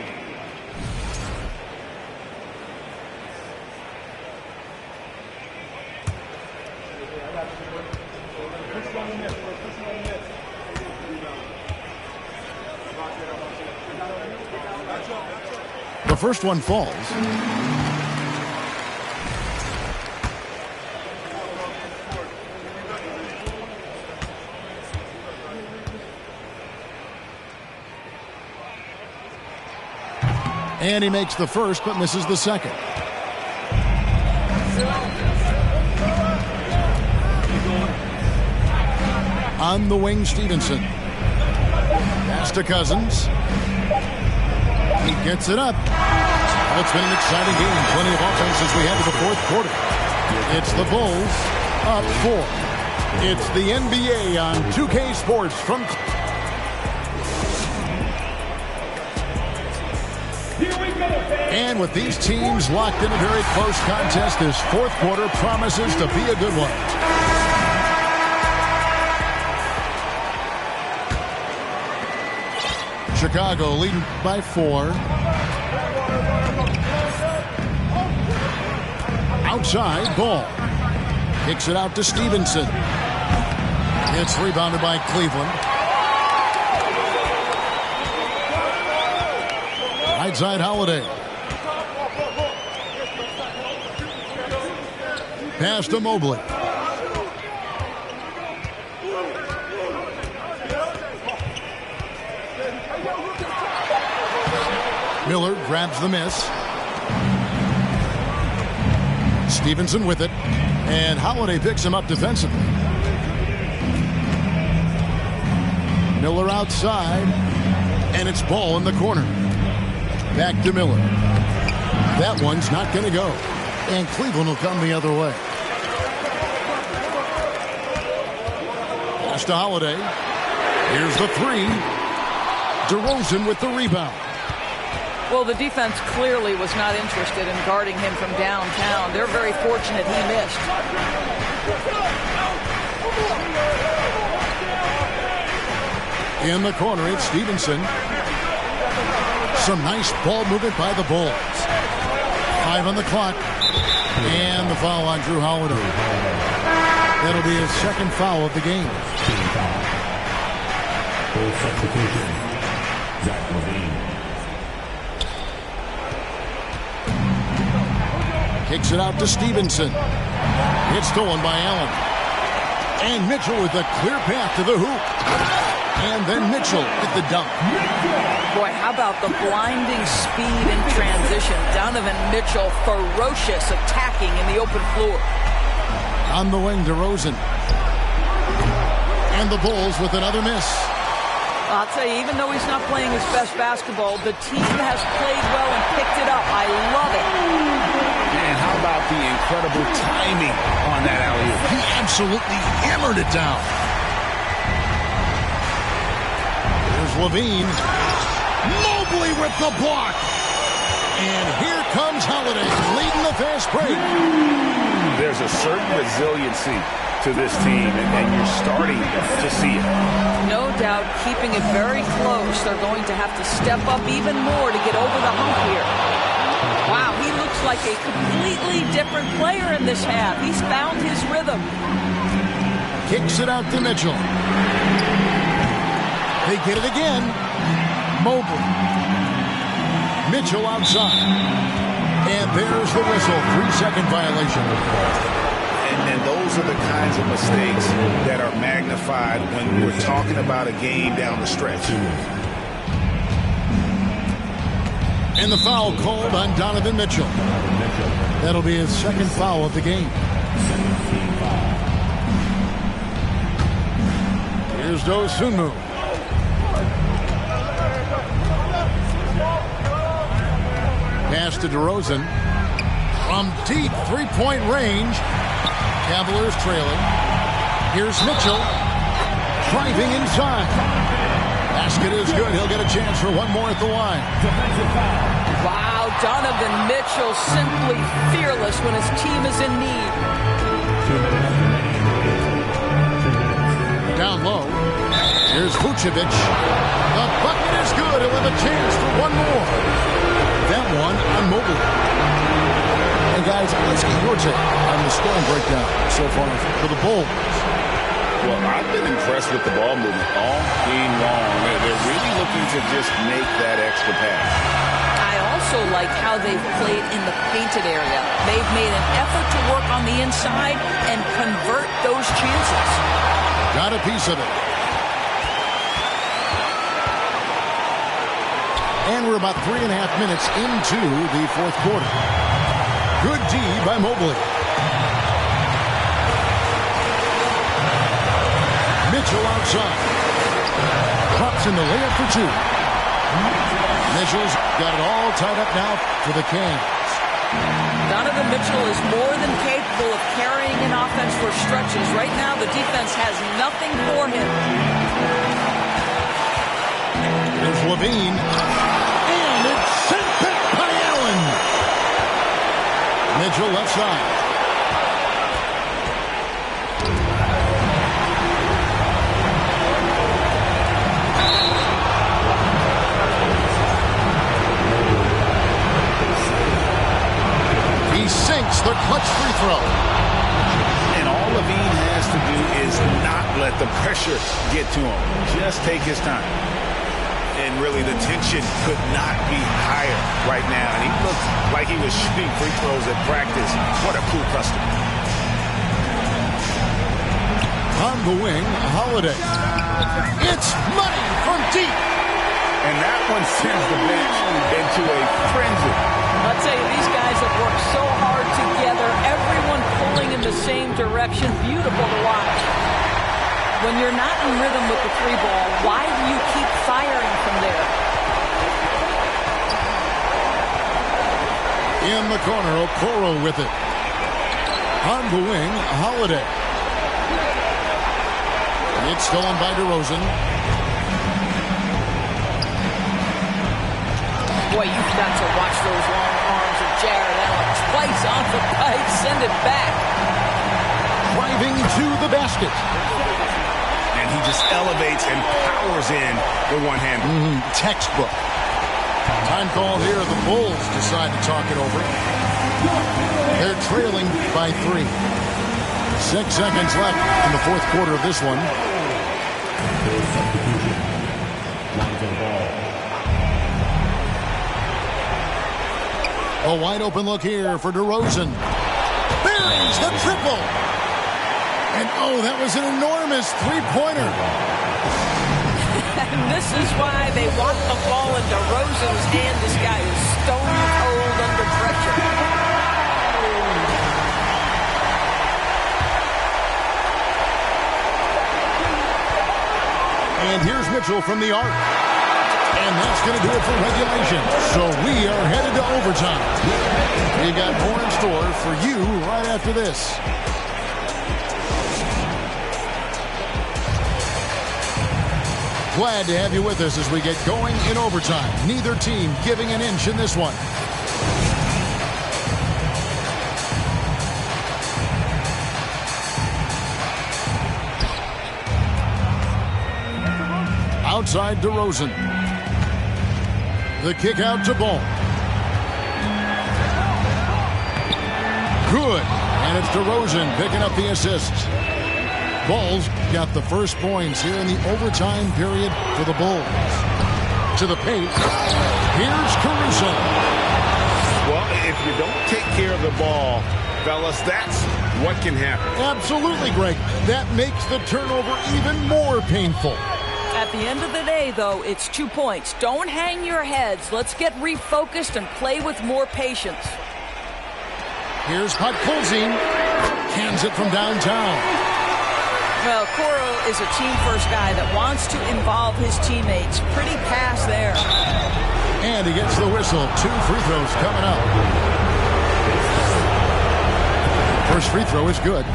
The first one falls. And he makes the first, but misses the second. On the wing, Stevenson. Pass to Cousins. He gets it up. Well, it's been an exciting game. Plenty of offense as we head to the 4th quarter. It's the Bulls up 4. It's the NBA on 2K Sports from... And with these teams locked in a very close contest, this 4th quarter promises to be a good one. Chicago leading by 4. Outside, Ball. Kicks it out to Stevenson. It's rebounded by Cleveland. Right side, Holiday. Pass to Mobley. Miller grabs the miss. Stevenson with it. And Holiday picks him up defensively. Miller outside, and it's ball in the corner. Back to Miller. That one's not going to go, and Cleveland will come the other way. Pass to Holiday. Here's the three. DeRozan with the rebound. Well, the defense clearly was not interested in guarding him from downtown. They're very fortunate he missed. In the corner, it's Stevenson. Some nice ball movement by the Bulls. 5 on the clock. And the foul on Drew Holiday. That'll be his second foul of the game. Full substitution. Zach LaVine. Kicks it out to Stevenson. It's stolen by Allen. And Mitchell with a clear path to the hoop. And then Mitchell with the dunk. Boy, how about the blinding speed in transition. Donovan Mitchell, ferocious attacking in the open floor. On the wing, DeRozan. And the Bulls with another miss. I'll tell you, even though he's not playing his best basketball, the team has played well and picked it up. I love it. And how about the incredible timing on that alley-oop? He absolutely hammered it down. Here's LaVine. Mobley with the block. And here comes Holiday leading the fast break. There's a certain resiliency to this team, and you're starting to see it. No doubt, keeping it very close. They're going to have to step up even more to get over the hump here. Wow, he looks like a completely different player in this half. He's found his rhythm. Kicks it out to Mitchell. They get it again. Mobley. Mitchell outside. And there's the whistle. 3-second violation. And those are the kinds of mistakes that are magnified when we're talking about a game down the stretch. And the foul called on Donovan Mitchell. That'll be his second foul of the game. Here's Dosunmu. Pass to DeRozan. From deep three-point range. Cavaliers trailing. Here's Mitchell. Driving inside. Basket is good. He'll get a chance for one more at the line. Wow, Donovan Mitchell simply fearless when his team is in need. Down low. Here's Vucevic. The bucket is good. He'll have a chance for one more. That one on Mobley. And guys, let's get your take on the scoring breakdown so far for the Bulls. Well, I've been impressed with the ball movement all game long. They're really looking to just make that extra pass. I also like how they've played in the painted area. They've made an effort to work on the inside and convert those chances. Got a piece of it. And we're about 3.5 minutes into the fourth quarter. Good D by Mobley. Mitchell outside. Drops in the layup for two. Mitchell's got it all tied up now for the Cavs. Donovan Mitchell is more than capable of carrying an offense for stretches. Right now, the defense has nothing for him. There's LaVine. And it's sent back by Allen. Mitchell left side. He sinks the clutch free throw. And all LaVine has to do is not let the pressure get to him. Just take his time. And really, the tension could not be higher right now. And he looked like he was shooting free throws at practice. What a cool customer. On the wing, Holiday. It's money from deep. And that one sends the bench into a frenzy. I'll tell you, these guys have worked so hard together. Everyone pulling in the same direction. Beautiful to watch. When you're not in rhythm with the three ball, why in the corner. Okoro with it. On the wing, Holiday. It's stolen by DeRozan. Boy, you've got to watch those long arms of Jarrett Allen. Twice on the pipe, send it back. Driving to the basket. And he just elevates and powers in the one-hander. Textbook. Time call here. The Bulls decide to talk it over. They're trailing by 3. 6 seconds left in the fourth quarter of this one. A wide open look here for DeRozan. Buries the triple. And oh, that was an enormous three-pointer. And this is why they want the ball in DeRozan's hand. This guy is stone cold under pressure. And here's Mitchell from the arc. And that's going to do it for regulation. So we are headed to overtime. We've got more in store for you right after this. Glad to have you with us as we get going in overtime. Neither team giving an inch in this one. Outside DeRozan. The kick out to Ball. Good. And it's DeRozan picking up the assist. Bulls got the first points here in the overtime period for the Bulls. To the paint. Here's Caruso. Well, if you don't take care of the ball, fellas, that's what can happen. Absolutely, Greg. That makes the turnover even more painful. At the end of the day, though, it's 2 points. Don't hang your heads. Let's get refocused and play with more patience. Here's Podkolzin. Hands it from downtown. Well, Okoro is a team-first guy that wants to involve his teammates. Pretty pass there. And he gets the whistle. 2 free throws coming up. First free throw is good.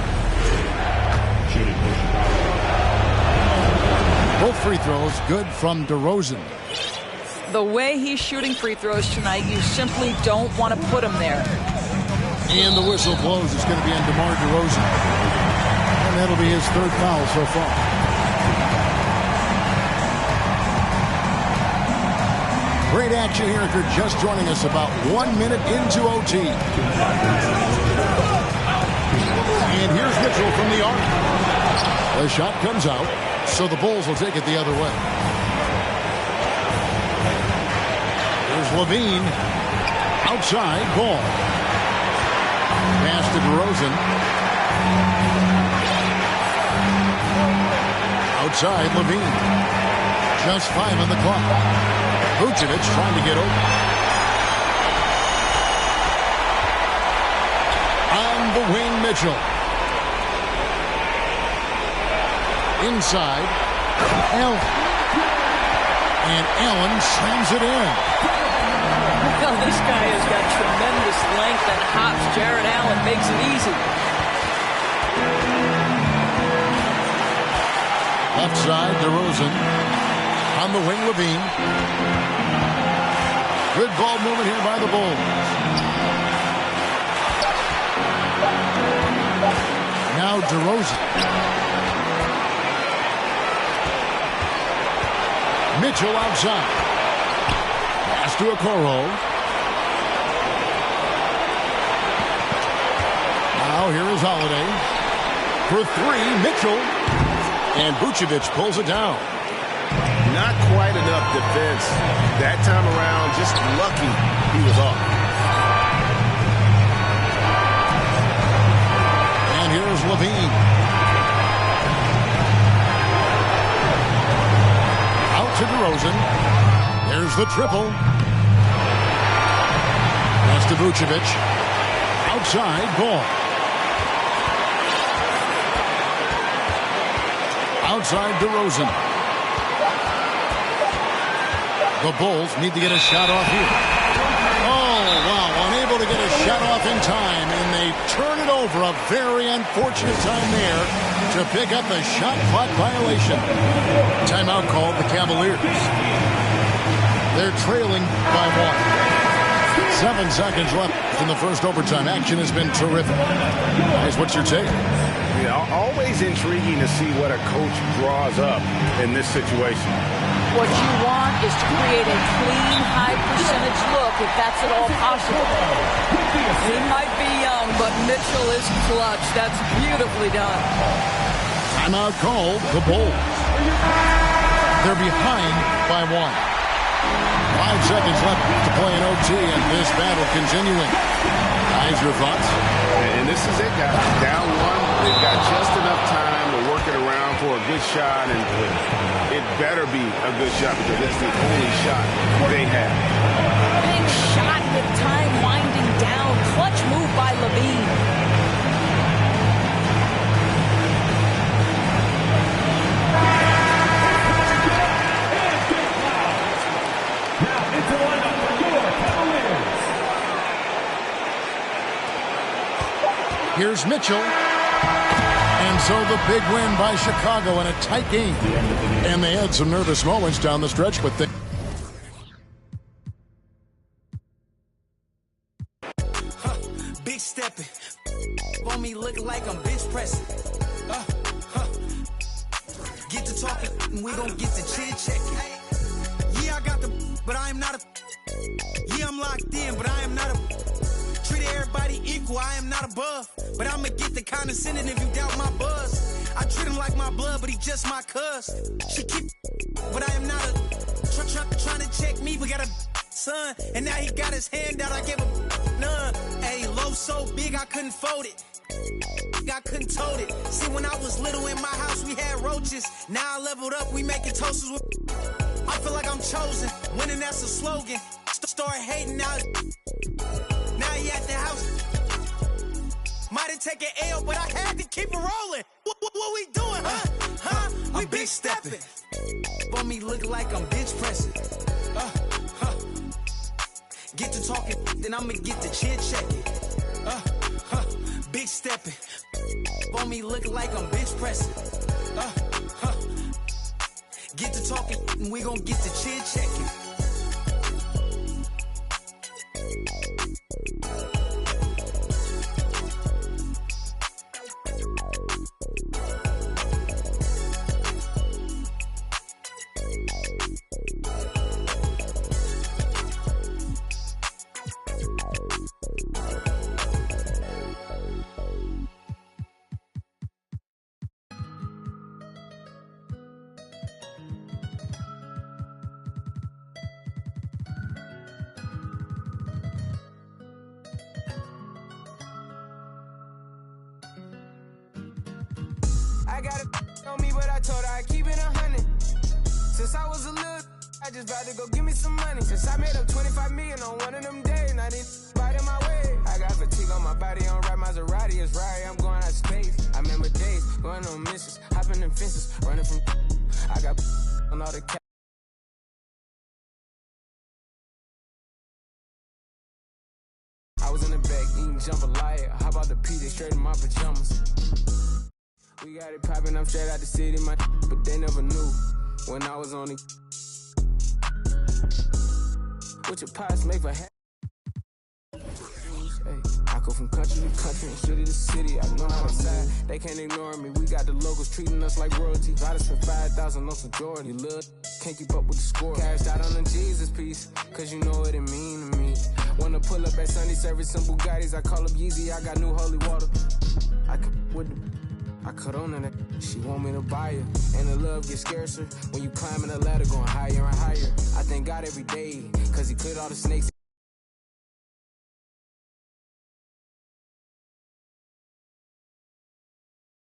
Both free throws good from DeRozan. The way he's shooting free throws tonight, you simply don't want to put him there. And the whistle blows. It's going to be on DeMar DeRozan. And that'll be his 3rd foul so far. Great action here if you're just joining us about 1 minute into OT. And here's Mitchell from the arc. The shot comes out, so the Bulls will take it the other way. Here's Levine. Outside, Ball. Pass to DeRozan. Outside, Levine. Just 5 on the clock. Vucevic trying to get open. On the wing, Mitchell. Inside, Allen. And Allen slams it in. Well, this guy has got tremendous length and hops. Jarrett Allen makes it easy. Left side, DeRozan. On the wing, Levine. Good ball movement here by the Bulls. Now DeRozan. Mitchell outside. Pass to Okoro. Now here is Holiday. For 3, Mitchell. And Vucevic pulls it down. Not quite enough defense. That time around, just lucky he was off. And here's Levine. Out to DeRozan. There's the triple. Pass to Vucevic. Outside, Ball. Outside DeRozan. The Bulls need to get a shot off here. Oh, wow. Unable able to get a shot off in time, and they turn it over. A very unfortunate time there to pick up a shot clock violation. Timeout called the Cavaliers. They're trailing by 1. 7 seconds left in the first overtime. Action has been terrific. Guys, what's your take? Yeah, always intriguing to see what a coach draws up in this situation. What you want is to create a clean, high-percentage look, if that's at all possible. He might be young, but Mitchell is clutch. That's beautifully done. Timeout called the Bulls. They're behind by 1. 5 seconds left to play in OT, and this battle continuing. Guys, your thoughts? And this is it, guys. Down 1. They've got just enough time to work it around for a good shot, and it better be a good shot because that's the only shot they have. Big shot with time winding down. Clutch move by Levine. Here's Mitchell. And so the big win by Chicago in a tight game. And they had some nervous moments down the stretch, but they... Big stepping. On me look like I'm bench pressing. Get to talking, and we gon' get to chin checking. Yeah, I got the, but I am not a. Yeah, I'm locked in, but I am not a. Treat everybody equal, I am not above. But I'ma get the condescending if you doubt my buzz. I treat him like my blood, but he just my cuz. She keep, but I am not a. Trying to check me, we got a son. And now he got his hand out, I gave a none. Hey, low so big, I couldn't fold it. I couldn't tote it. See, when I was little in my house, we had roaches. Now I leveled up, we making toasters with. I feel like I'm chosen. Winning, that's a slogan. Start hating now. Now he at the house. Might have taken L, but I had to keep it rolling. What we doing, huh? We big stepping. For me, look like I'm bench pressing. Get to talking, then I'ma get to chin checking. Big stepping. For me, look like I'm bench pressing. Get to talking, and we gon' get to chin checking. I got it on me, but I told her I keep it 100. Since I was a little, I just about to go give me some money. Since I made up 25 million on one of them days, now they bite in my way. I got fatigue on my body, on right Maserati, it's right, I'm going out of space. I remember days, going on missions, hopping in fences, running from. I got on all the cat. I was in the back, eating jambalaya. How about the P, they straight in my pajamas. We got it poppin', I'm straight out the city, my but they never knew when I was on it. What your pots make for Hey, I go from country to country and city to city. I know how to side, they can't ignore me. We got the locals treating us like royalty. I just spent 5,000 on some Jordan. You look, can't keep up with the score. Cashed out on the Jesus piece, cause you know what it mean to me. Wanna pull up at Sunday service, some Bugattis. I call up Yeezy, I got new holy water. I cut on that, she want me to buy her. And the love gets scarcer when you climbing the ladder, going higher and higher. I thank God every day, cause he cleared all the snakes.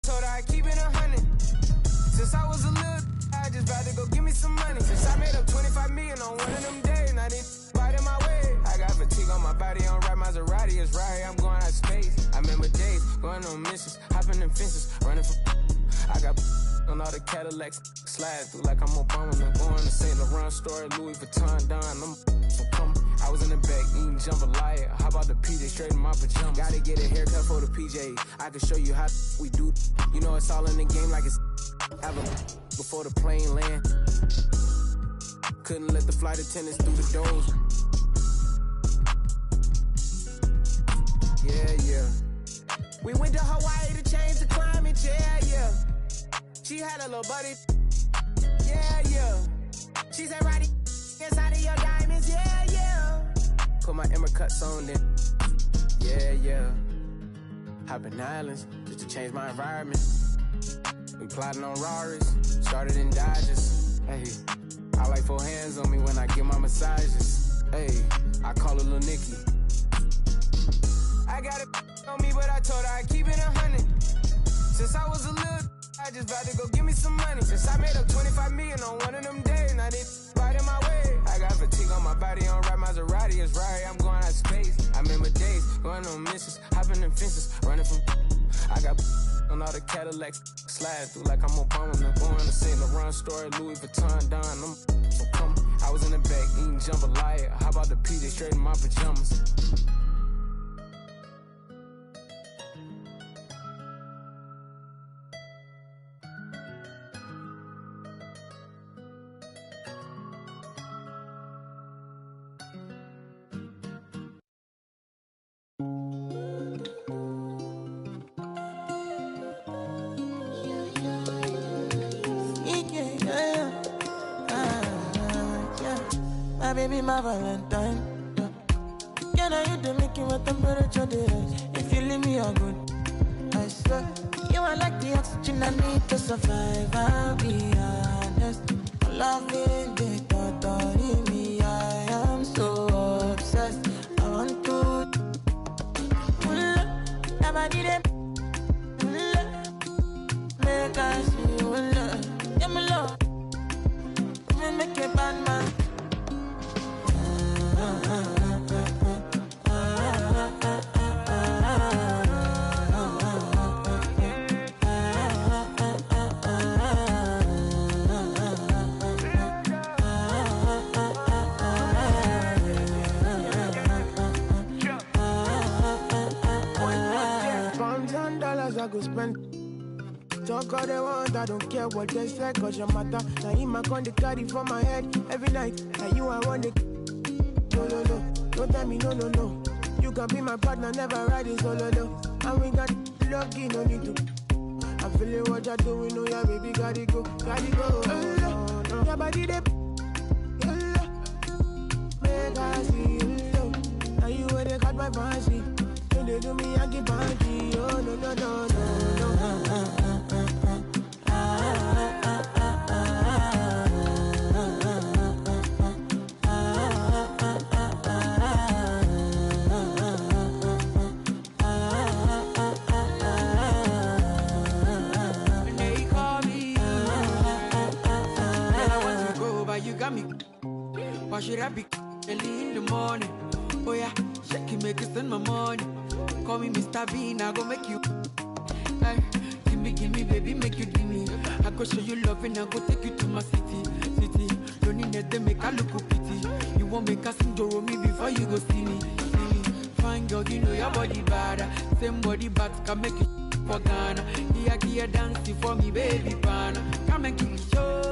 Told her I keep it 100. Since I was a little, I just about to go give me some money. Since I made up 25 million on one of them days, now they bite in my way. I got fatigue on my body, on right Maserati, it's right, I'm going out of space. I remember days, going on missions, hopping in fences, running from. I got on all the Cadillacs, slide through like I'm Obama. I'm going to St. Laurent store, Louis Vuitton, Don. I'm from coming. I I was in the back eating jambalaya. How about the PJ straight in my pajamas? Gotta get a haircut for the PJ. I can show you how we do. You know it's all in the game like it's have a before the plane land. Couldn't let the flight attendants through the doors. Yeah. We went to Hawaii to change the climate. Yeah. She had a little buddy. Yeah. She said, Roddy, inside of your diamonds. Yeah. Put my Emma cuts on then. Yeah. Hopping islands just to change my environment. We plotting on Raris, started in Dodges. Hey, I like 4 hands on me when I get my massages. Hey, I call her Lil Nicky. I got it on me, but I told her I'd keep it 100. Since I was a little, I just about to go give me some money. Since I made up 25 million on one of them days, now they right in my way. I got fatigue on my body, on right Maserati, it's right. I'm going out of space. I remember days going on missions, hopping in fences, running from. I got on all the Cadillacs, slide through like I'm Obama. I'm going to St. Laurent store, Louis Vuitton, Don. I'm so coming. I was in the back eating jambalaya. How about the PJ straight in my pajamas? My baby, my Valentine. Can I you to make you what temperature there is? If you leave me, you're good. I swear, you are like the oxygen I need to survive. I'll be honest. Loving the thought of me, I am so obsessed. I want to never did it. Make I see you love. Yeah, my love. We make a bad man. $1,000 I could spend. Talk all they want, I don't care what they say, cause your matter. Now in my con, they carry for my head every night. Now you I want it. No, don't tell me no. You can be my partner, never riding solo, no. And we got lucky, no need to. I'm feeling what you're doing, oh yeah, baby, gotta go. No. Your body, they make I see you, now you where they got my fancy. When they do me, I keep panty. Oh, no. You got me. Why should I be early in the morning? Oh yeah, shake it, make it spend my money. Call me Mr. Bean, I go make you. Hey, give me, baby, make you give me. I go show you love and I go take you to my city. Don't need that, they make I look pity. You won't make us enjoy me before you go see me. Fine girl, you know your body bad. Same body but can make you for Ghana. Here, dancing for me, baby, pana. Come and give me show.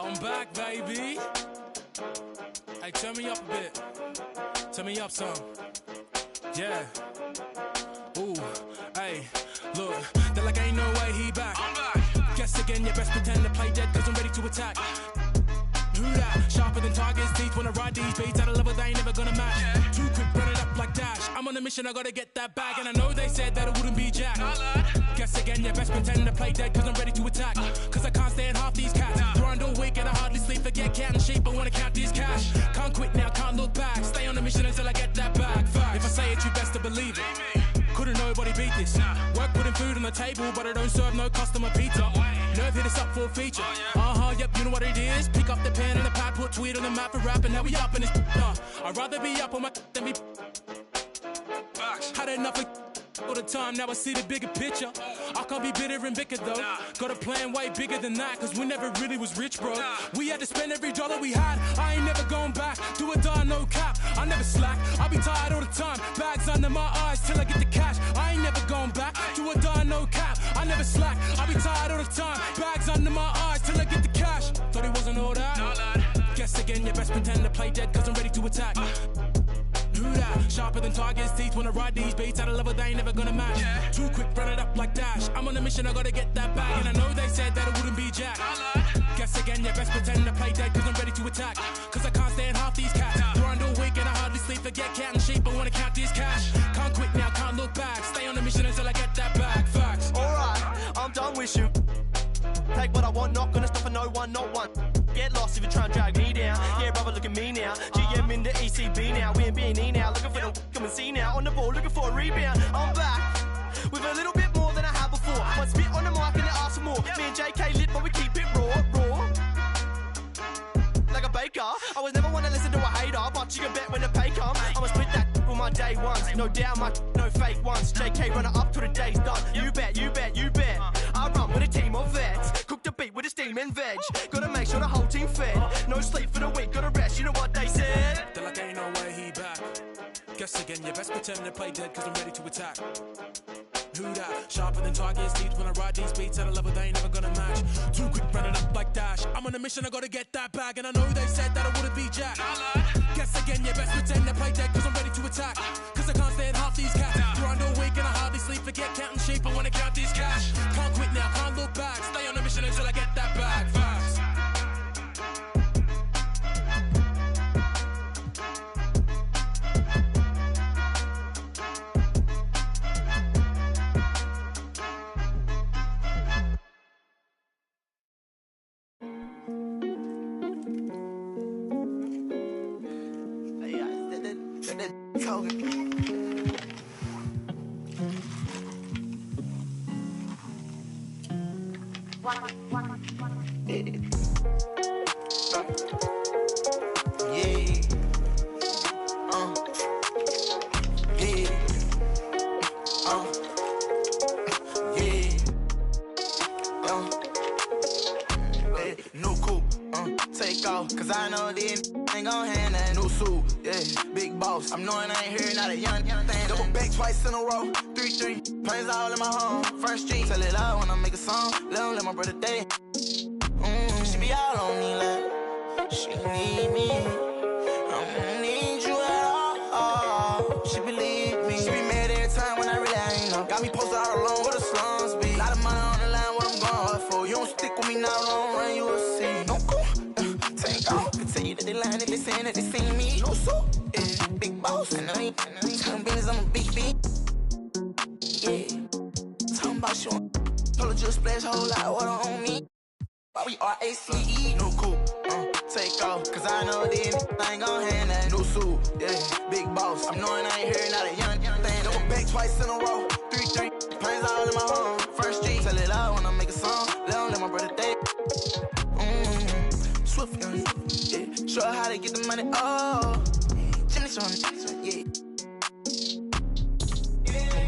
I'm back, baby. Hey, turn me up a bit. Turn me up some. Yeah. Ooh, hey, look, they're like ain't no way he back. I'm back. Guess again, you best pretend to play dead cause I'm ready to attack. Do that. Sharper than Tiger's teeth when I ride these beats at a level they ain't never gonna match. Too quick, run it up like Dash. I'm on a mission, I gotta get that bag. And I know they said that it wouldn't be Jack. Guess again, you best pretend to play dead, cause I'm ready to attack. Cause I can't stand half these cats. Grind all week and I hardly sleep, forget cat and sheep, I wanna count this cash. Can't quit now, can't look back. Stay on the mission until I get that bag. If I say it, you best to believe it. Couldn't nobody beat this. Work putting food on the table, but I don't serve no customer pizza. Nerve hit us up for a feature. Yep, you know what it is. Pick up the pen and the pad, put tweet on the map for rapping. Now we up in this. I'd rather be up on my than be. Had enough of all the time, now I see the bigger picture. I can't be bitter and bicker though. Got a plan way bigger than that, cause we never really was rich, bro. We had to spend every dollar we had. I ain't never going back. Do or die, no cap. I never slack. I be tired all the time. Bags under my eyes till I get the cash. I ain't never going back. Do or die, no cap. I never slack. I be tired all the time. Bags under my eyes till I get the cash. Thought it wasn't all that. No, lad. Guess again, you best pretend to play dead, cause I'm ready to attack. Do that. Sharper than Tiger's teeth when I ride these beats at a level they ain't never gonna match. Too quick, run it up like Dash. I'm on a mission, I gotta get that bag. And I know they said that it wouldn't be Jack. Guess again, you best pretend to play dead, cause I'm ready to attack. Cause I can't stand half these cats. Grind all week and I hardly sleep, forget cat and sheep, I wanna count this cash. Can't quit now, can't look back. Stay on the mission until I get that bag. Facts. Alright, I'm done with you. Take what I want, not gonna stop for no one, not one. Get lost if you try and drag me down. Yeah, brother, look at me now. GM in the ECB now. We in B&E now. Looking for the come and see now. On the ball, looking for a rebound. I'm back with a little bit more than I had before. One spit on the mic and they ask for more. Me and JK lit, but we keep it raw. Like a baker. I was never one to listen to a hater, but you can bet when the pay come, I'ma split that with my day ones. No doubt, no fake ones. JK running up till the day's done. You bet. I run with a team of vets. Cook the beat with a steam and veg. Gotta make sure the whole team fed. No sleep for the week, gotta rest. You know what they said? They're like, ain't no way he back. Guess again, you best pretend to play dead, cause I'm ready to attack. Who that? Sharper than Tiger's teeth when I ride these beats at a level they ain't never gonna match. Too quick, running up like Dash. I'm on a mission, I gotta get that bag. And I know they said that I wouldn't be Jack. Guess again, you best pretend to play dead, cause I'm ready to attack. Cause I can't stand half these cats. Grind all week and I hardly sleep, forget counting sheep, I wanna count this cash. Can't quit now, can't look back. Stay on the mission until I get that bag. Facts. Cause I know these ain't gon' hand that new suit, yeah. Big boss, I'm knowing I ain't hearing not a young thing. Double back twice in a row, 3-3. Planes all in my home, First Street. Tell it loud when I make a song, let my brother day. She be all on me like, she need me. I don't need you at all. She believe me. She be mad every time when I really ain't know. Got me posted all alone where the slums be. Lot of money on the line, what I'm going hard for. You don't stick with me now, long run, you will see. No cool. Take off, continue that they lying and they saying that they seen me. No suit, yeah, big boss, and I ain't telling business, I'm a big beat. Yeah, talking about you, told her just splash a whole lot of water on me. Why we RACE, no cool, take off, cause I know these I ain't gon' hand that. No suit, yeah, big boss, I'm knowing I ain't hearing not a young thing. Double back twice in a row, 3-3, planes all in my home, First Street. Tell it loud when I make a song, let my brother day. Swift, yeah. Show her how to get the money, oh. Jimmy Sean, yeah.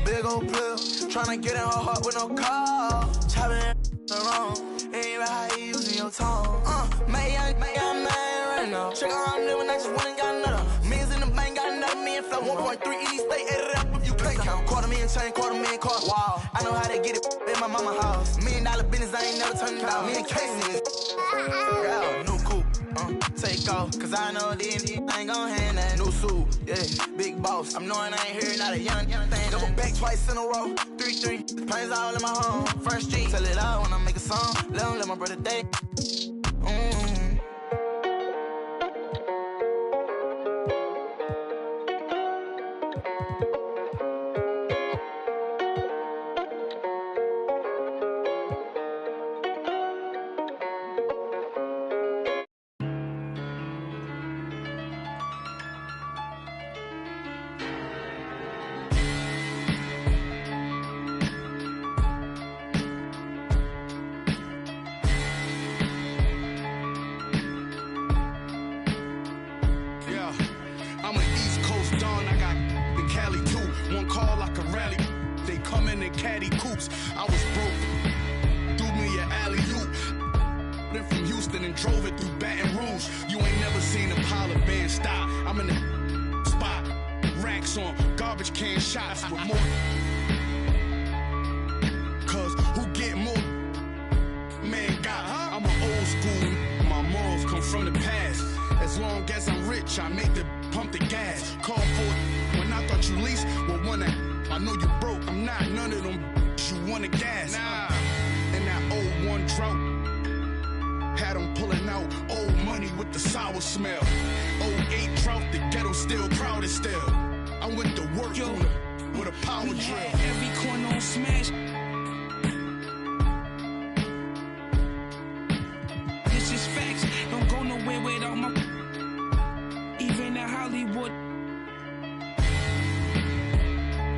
Big old pill, tryna get in her heart with no call. Chopping it wrong, ain't right how you using your tongue. May I man right now. Check out I'm living, I just went and got another. Millions in the bank, got another million flow. 1.3 East State, add it up if you can't count. $250,000 chain, $250,000 wow. I know how to get it in my mama house. $1 million business, I ain't never turned down. Me and Casey, yeah, new coupe, take off, cause I know these ain't gon' hand that. New suit, yeah, big boss, I'm knowing I ain't hearing not a young thing. Double back twice in a row, 3-3, planes all in my home, First Street. Tell it loud when I make a song, let my brother day. coops. I was broke, threw me an alley-oop. Then from Houston and drove it through Baton Rouge. You ain't never seen a Impala band stop. I'm in the spot, racks on garbage can shots with more. Cause who get more? Man got, I'm an old school. My morals come from the past. As long as I'm rich, I make the pump the gas. Call for it when I thought you leased. Well, one that I know you broke. I'm not none of them. You want a gas? Nah. And that 01 drought had them pulling out old money with the sour smell. 08 drought, the ghetto still crowded still. I went to work with a power drill. Every corner on smash. This is facts. Don't go nowhere without my. Even at Hollywood,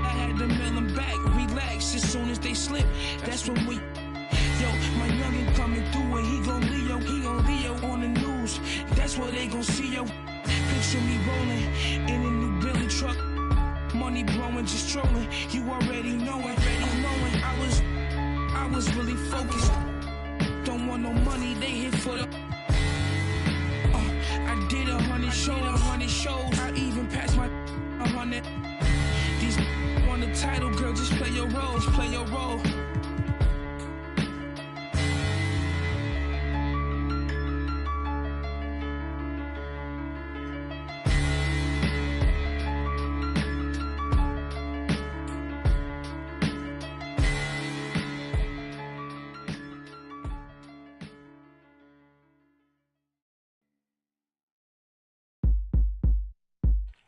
I had to mail them back. Relax as soon as they slip. That's when we. Yo, my youngin' coming through and he gon' Leo on the news. That's what they gon' see, yo. Picture me rolling in a new Billy truck. Money blowing, just trolling. You already know it. I was really focused. Don't want no money, they hit for the. I did 100 shows. I even passed my 100. These want the title, girl, just play your role.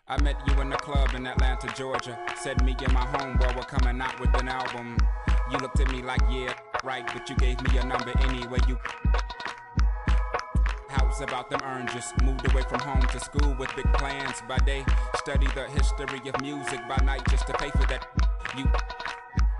I met you in the club in Atlanta, Georgia. Said me and my homeboy were coming out with an album. You looked at me like, yeah, right, but you gave me your number anyway. You house about them oranges. Moved away from home to school with big plans. By day, study the history of music. By night, just to pay for that. You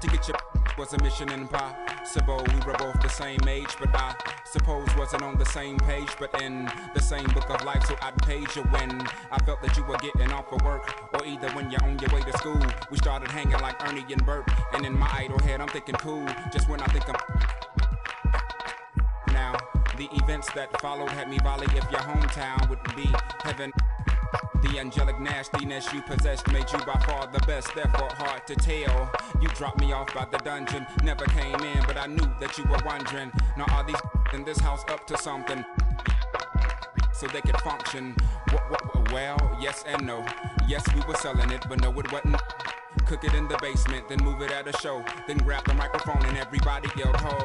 to get your was a mission impossible. We were both the same age, but I suppose wasn't on the same page, but in the same book of life. So I'd page you when I felt that you were getting off of work, or either when you're on your way to school. We started hanging like Ernie and Bert, and in my idle head I'm thinking cool. Just when I think I'm now, the events that followed had me volley if your hometown would be heaven. The angelic nastiness you possessed made you by far the best, therefore hard to tell. You dropped me off by the dungeon, never came in, but I knew that you were wondering. Now are these in this house up to something so they could function? Well, yes and no. Yes, we were selling it, but no, it wasn't. Cook it in the basement, then move it at a show, then grab the microphone and everybody yelled ho.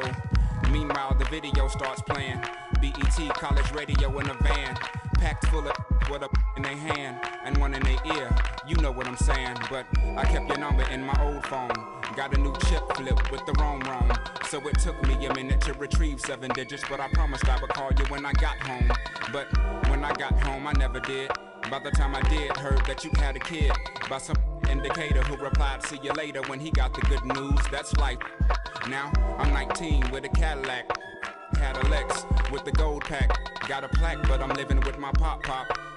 Meanwhile, the video starts playing. BET college radio in a van, packed full of with a in their hand and one in their ear. You know what I'm saying, but I kept your number in my old phone. Got a new chip flip with the wrong. So it took me a minute to retrieve 7 digits, but I promised I would call you when I got home. But when I got home, I never did. By the time I did, heard that you had a kid by some indicator who replied, see you later, when he got the good news. That's life. Now I'm 19 with a Cadillac. Had a Lex with the gold pack. Got a plaque, but I'm living with my pop.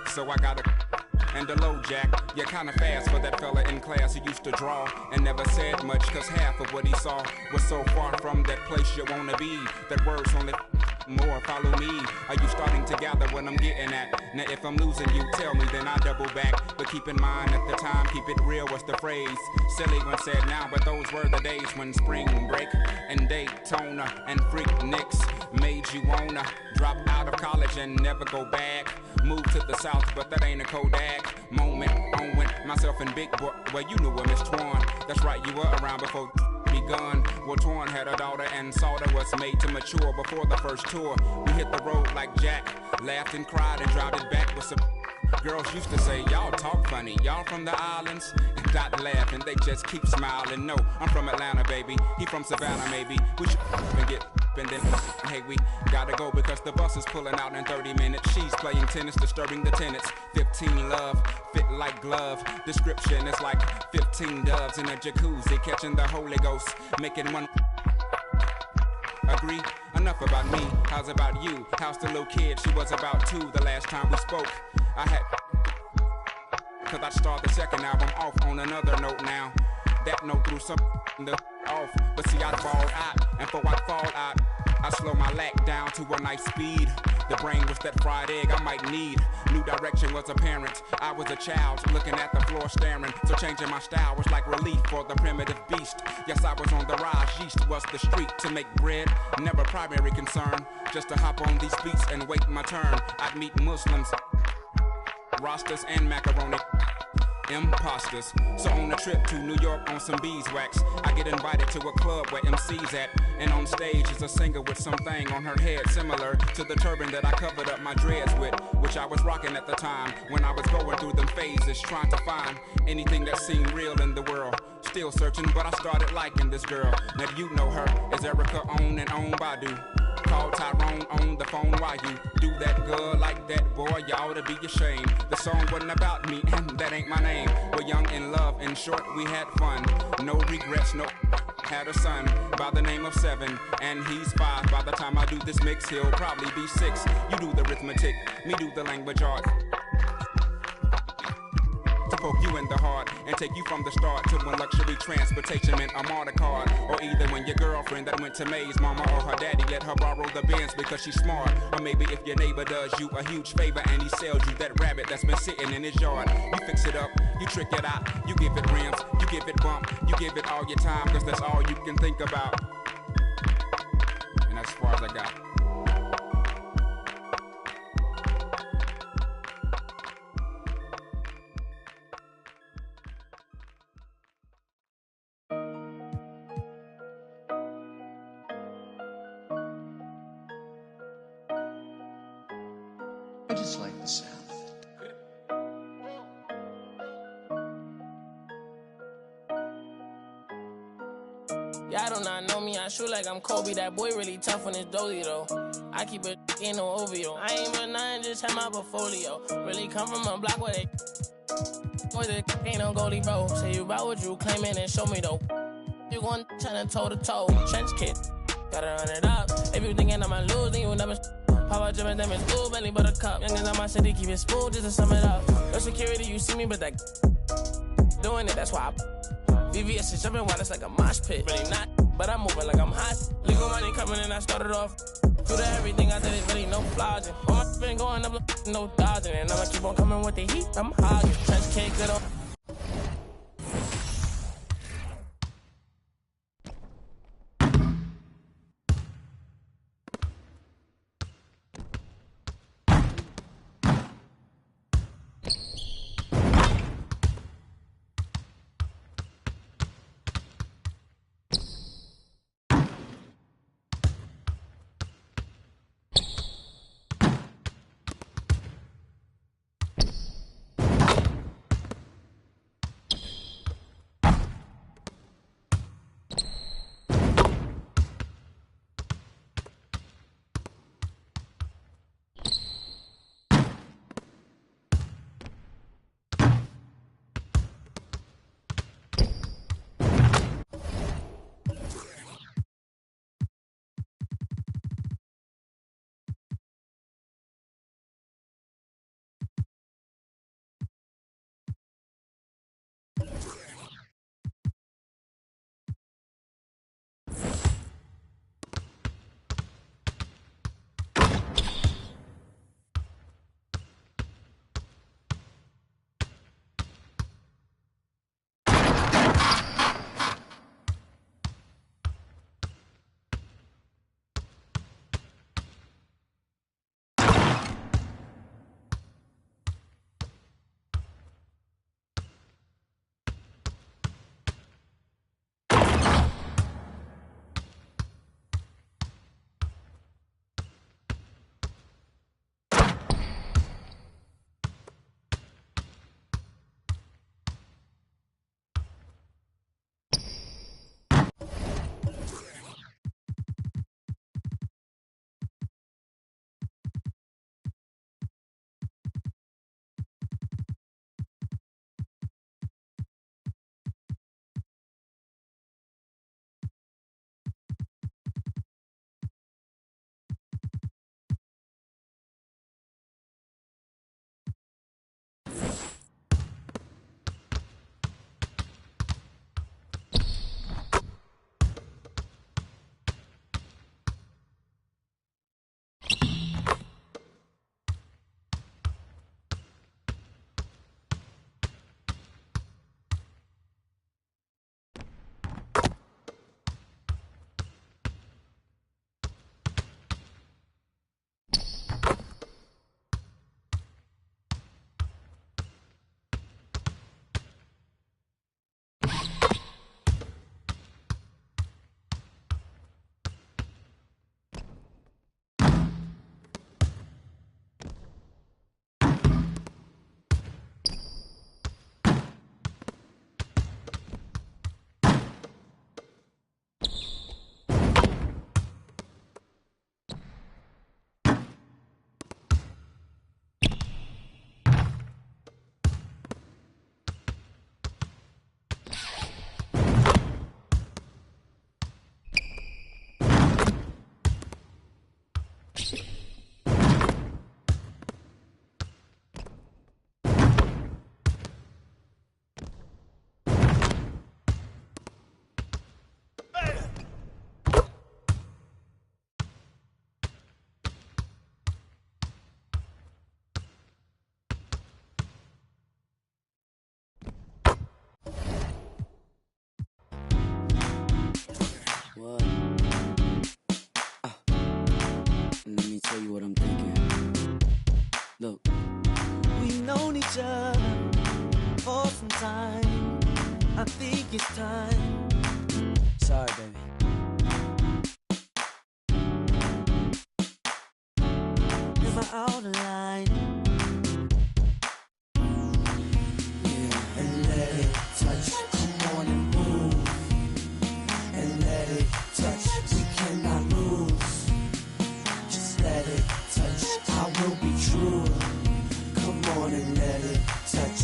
So I got a and a low jack. You're kinda fast for that fella in class who used to draw and never said much, cause half of what he saw was so far from that place you wanna be. That words only more, follow me. Are you starting to gather what I'm getting at? Now if I'm losing you, tell me, then I double back. But keep in mind at the time, keep it real was the phrase. Silly when said now, but those were the days when spring break and Daytona and freak Nicks made you wanna drop out of college and never go back. Move to the south, but that ain't a Kodak moment. On went myself and Big Boy, well you knew a Miss Twan. That's right, you were around before begun. Well, Twan had a daughter and Sauter was made to mature before the first tour. We hit the road like Jack, laughed and cried and dropped it back with some. Girls used to say, y'all talk funny, y'all from the islands? And Dot laugh and they just keep smiling. No, I'm from Atlanta, baby. He from Savannah, maybe. We should and get and then, hey, we gotta go because the bus is pulling out in 30 minutes. She's playing tennis, disturbing the tenants. 15 love, fit like glove. Description is like 15 doves in a jacuzzi, catching the Holy Ghost, making one. Agree? Enough about me, how's about you? How's the little kid? She was about 2 the last time we spoke. I had, cause I'd start the second album off on another note now. that know through some the off. But see, I balled out, and before I fall out, I slow my lack down to a nice speed. The brain was that fried egg I might need. New direction was apparent. I was a child looking at the floor staring. So changing my style was like relief for the primitive beast. Yes, I was on the rise. Yeast was the street to make bread. Never primary concern. Just to hop on these beats and wait my turn. I'd meet Muslims, Rastas, and macaroni. Imposters. So on a trip to New York on some beeswax, I get invited to a club where MC's at, and on stage is a singer with something on her head similar to the turban that I covered up my dreads with, which I was rocking at the time when I was going through them phases trying to find anything that seemed real in the world. Still searching, but I started liking this girl. Now you know her as Erica on and on Badu. Call Tyrone on the phone. Why you do that girl like that, boy? You ought to be ashamed. The song wasn't about me, and that ain't my name. We're young in love, in short, we had fun. No regrets, no. Had a son by the name of 7, and he's 5. By the time I do this mix, he'll probably be 6. You do the arithmetic, me do the language art. To poke you in the heart and take you from the start to when luxury transportation meant a MARTA card. Or either when your girlfriend that went to May's mama or her daddy let her borrow the Benz because she's smart. Or maybe if your neighbor does you a huge favor and he sells you that rabbit that's been sitting in his yard. You fix it up, you trick it out, you give it rims, you give it bump, you give it all your time because that's all you can think about. And that's as far as I got. I just like the sound. Y'all do not know me, I shoot like I'm Kobe. That boy really tough when it's dozy though. I keep it in no OVO. I ain't but 9, just have my portfolio. Really come from a block where they boy, the ain't no goalie, bro. Say you about what you claiming and show me though. You gon' tryna toe to toe. Trench kid, gotta run it up. If you thinking I'ma lose, then you never. Power dripping them is blue, belly buttercup. Youngins on my city, keep it smooth just to sum it up. No security, you see me, but that doing it, that's why I VVS is jumping while it's like a mosh pit. Really not, but I'm moving like I'm hot. Legal money coming in, I started off. Do the everything I did is really no flogging. All my been going up, no dodging. And I'ma keep on coming with the heat, I'm hogging. Trench cake, good on. each other for some time. I think it's time. Sorry, baby. Am I out of line? Yeah, and let it touch. Come on and move. And let it touch. We cannot lose. Just let it touch. I will be true. Come on and let it touch.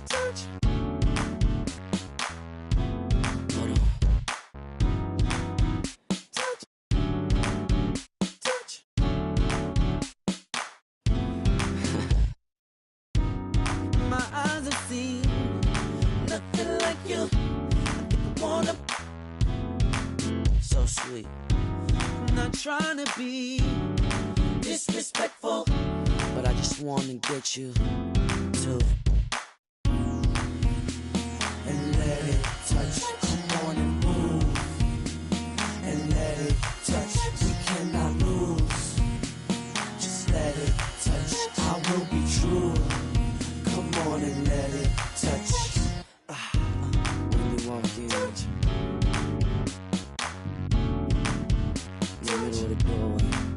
Touch. Hold on. Touch. Touch. My eyes have seen nothing like you. I think I wanna. So sweet. I'm not trying to be disrespectful, but I just want to get you to and let it touch. Come on and move and let it touch. We cannot lose. Just let it touch. I will be true. Come on and let it touch. When you walk in, in the middle of the doorway.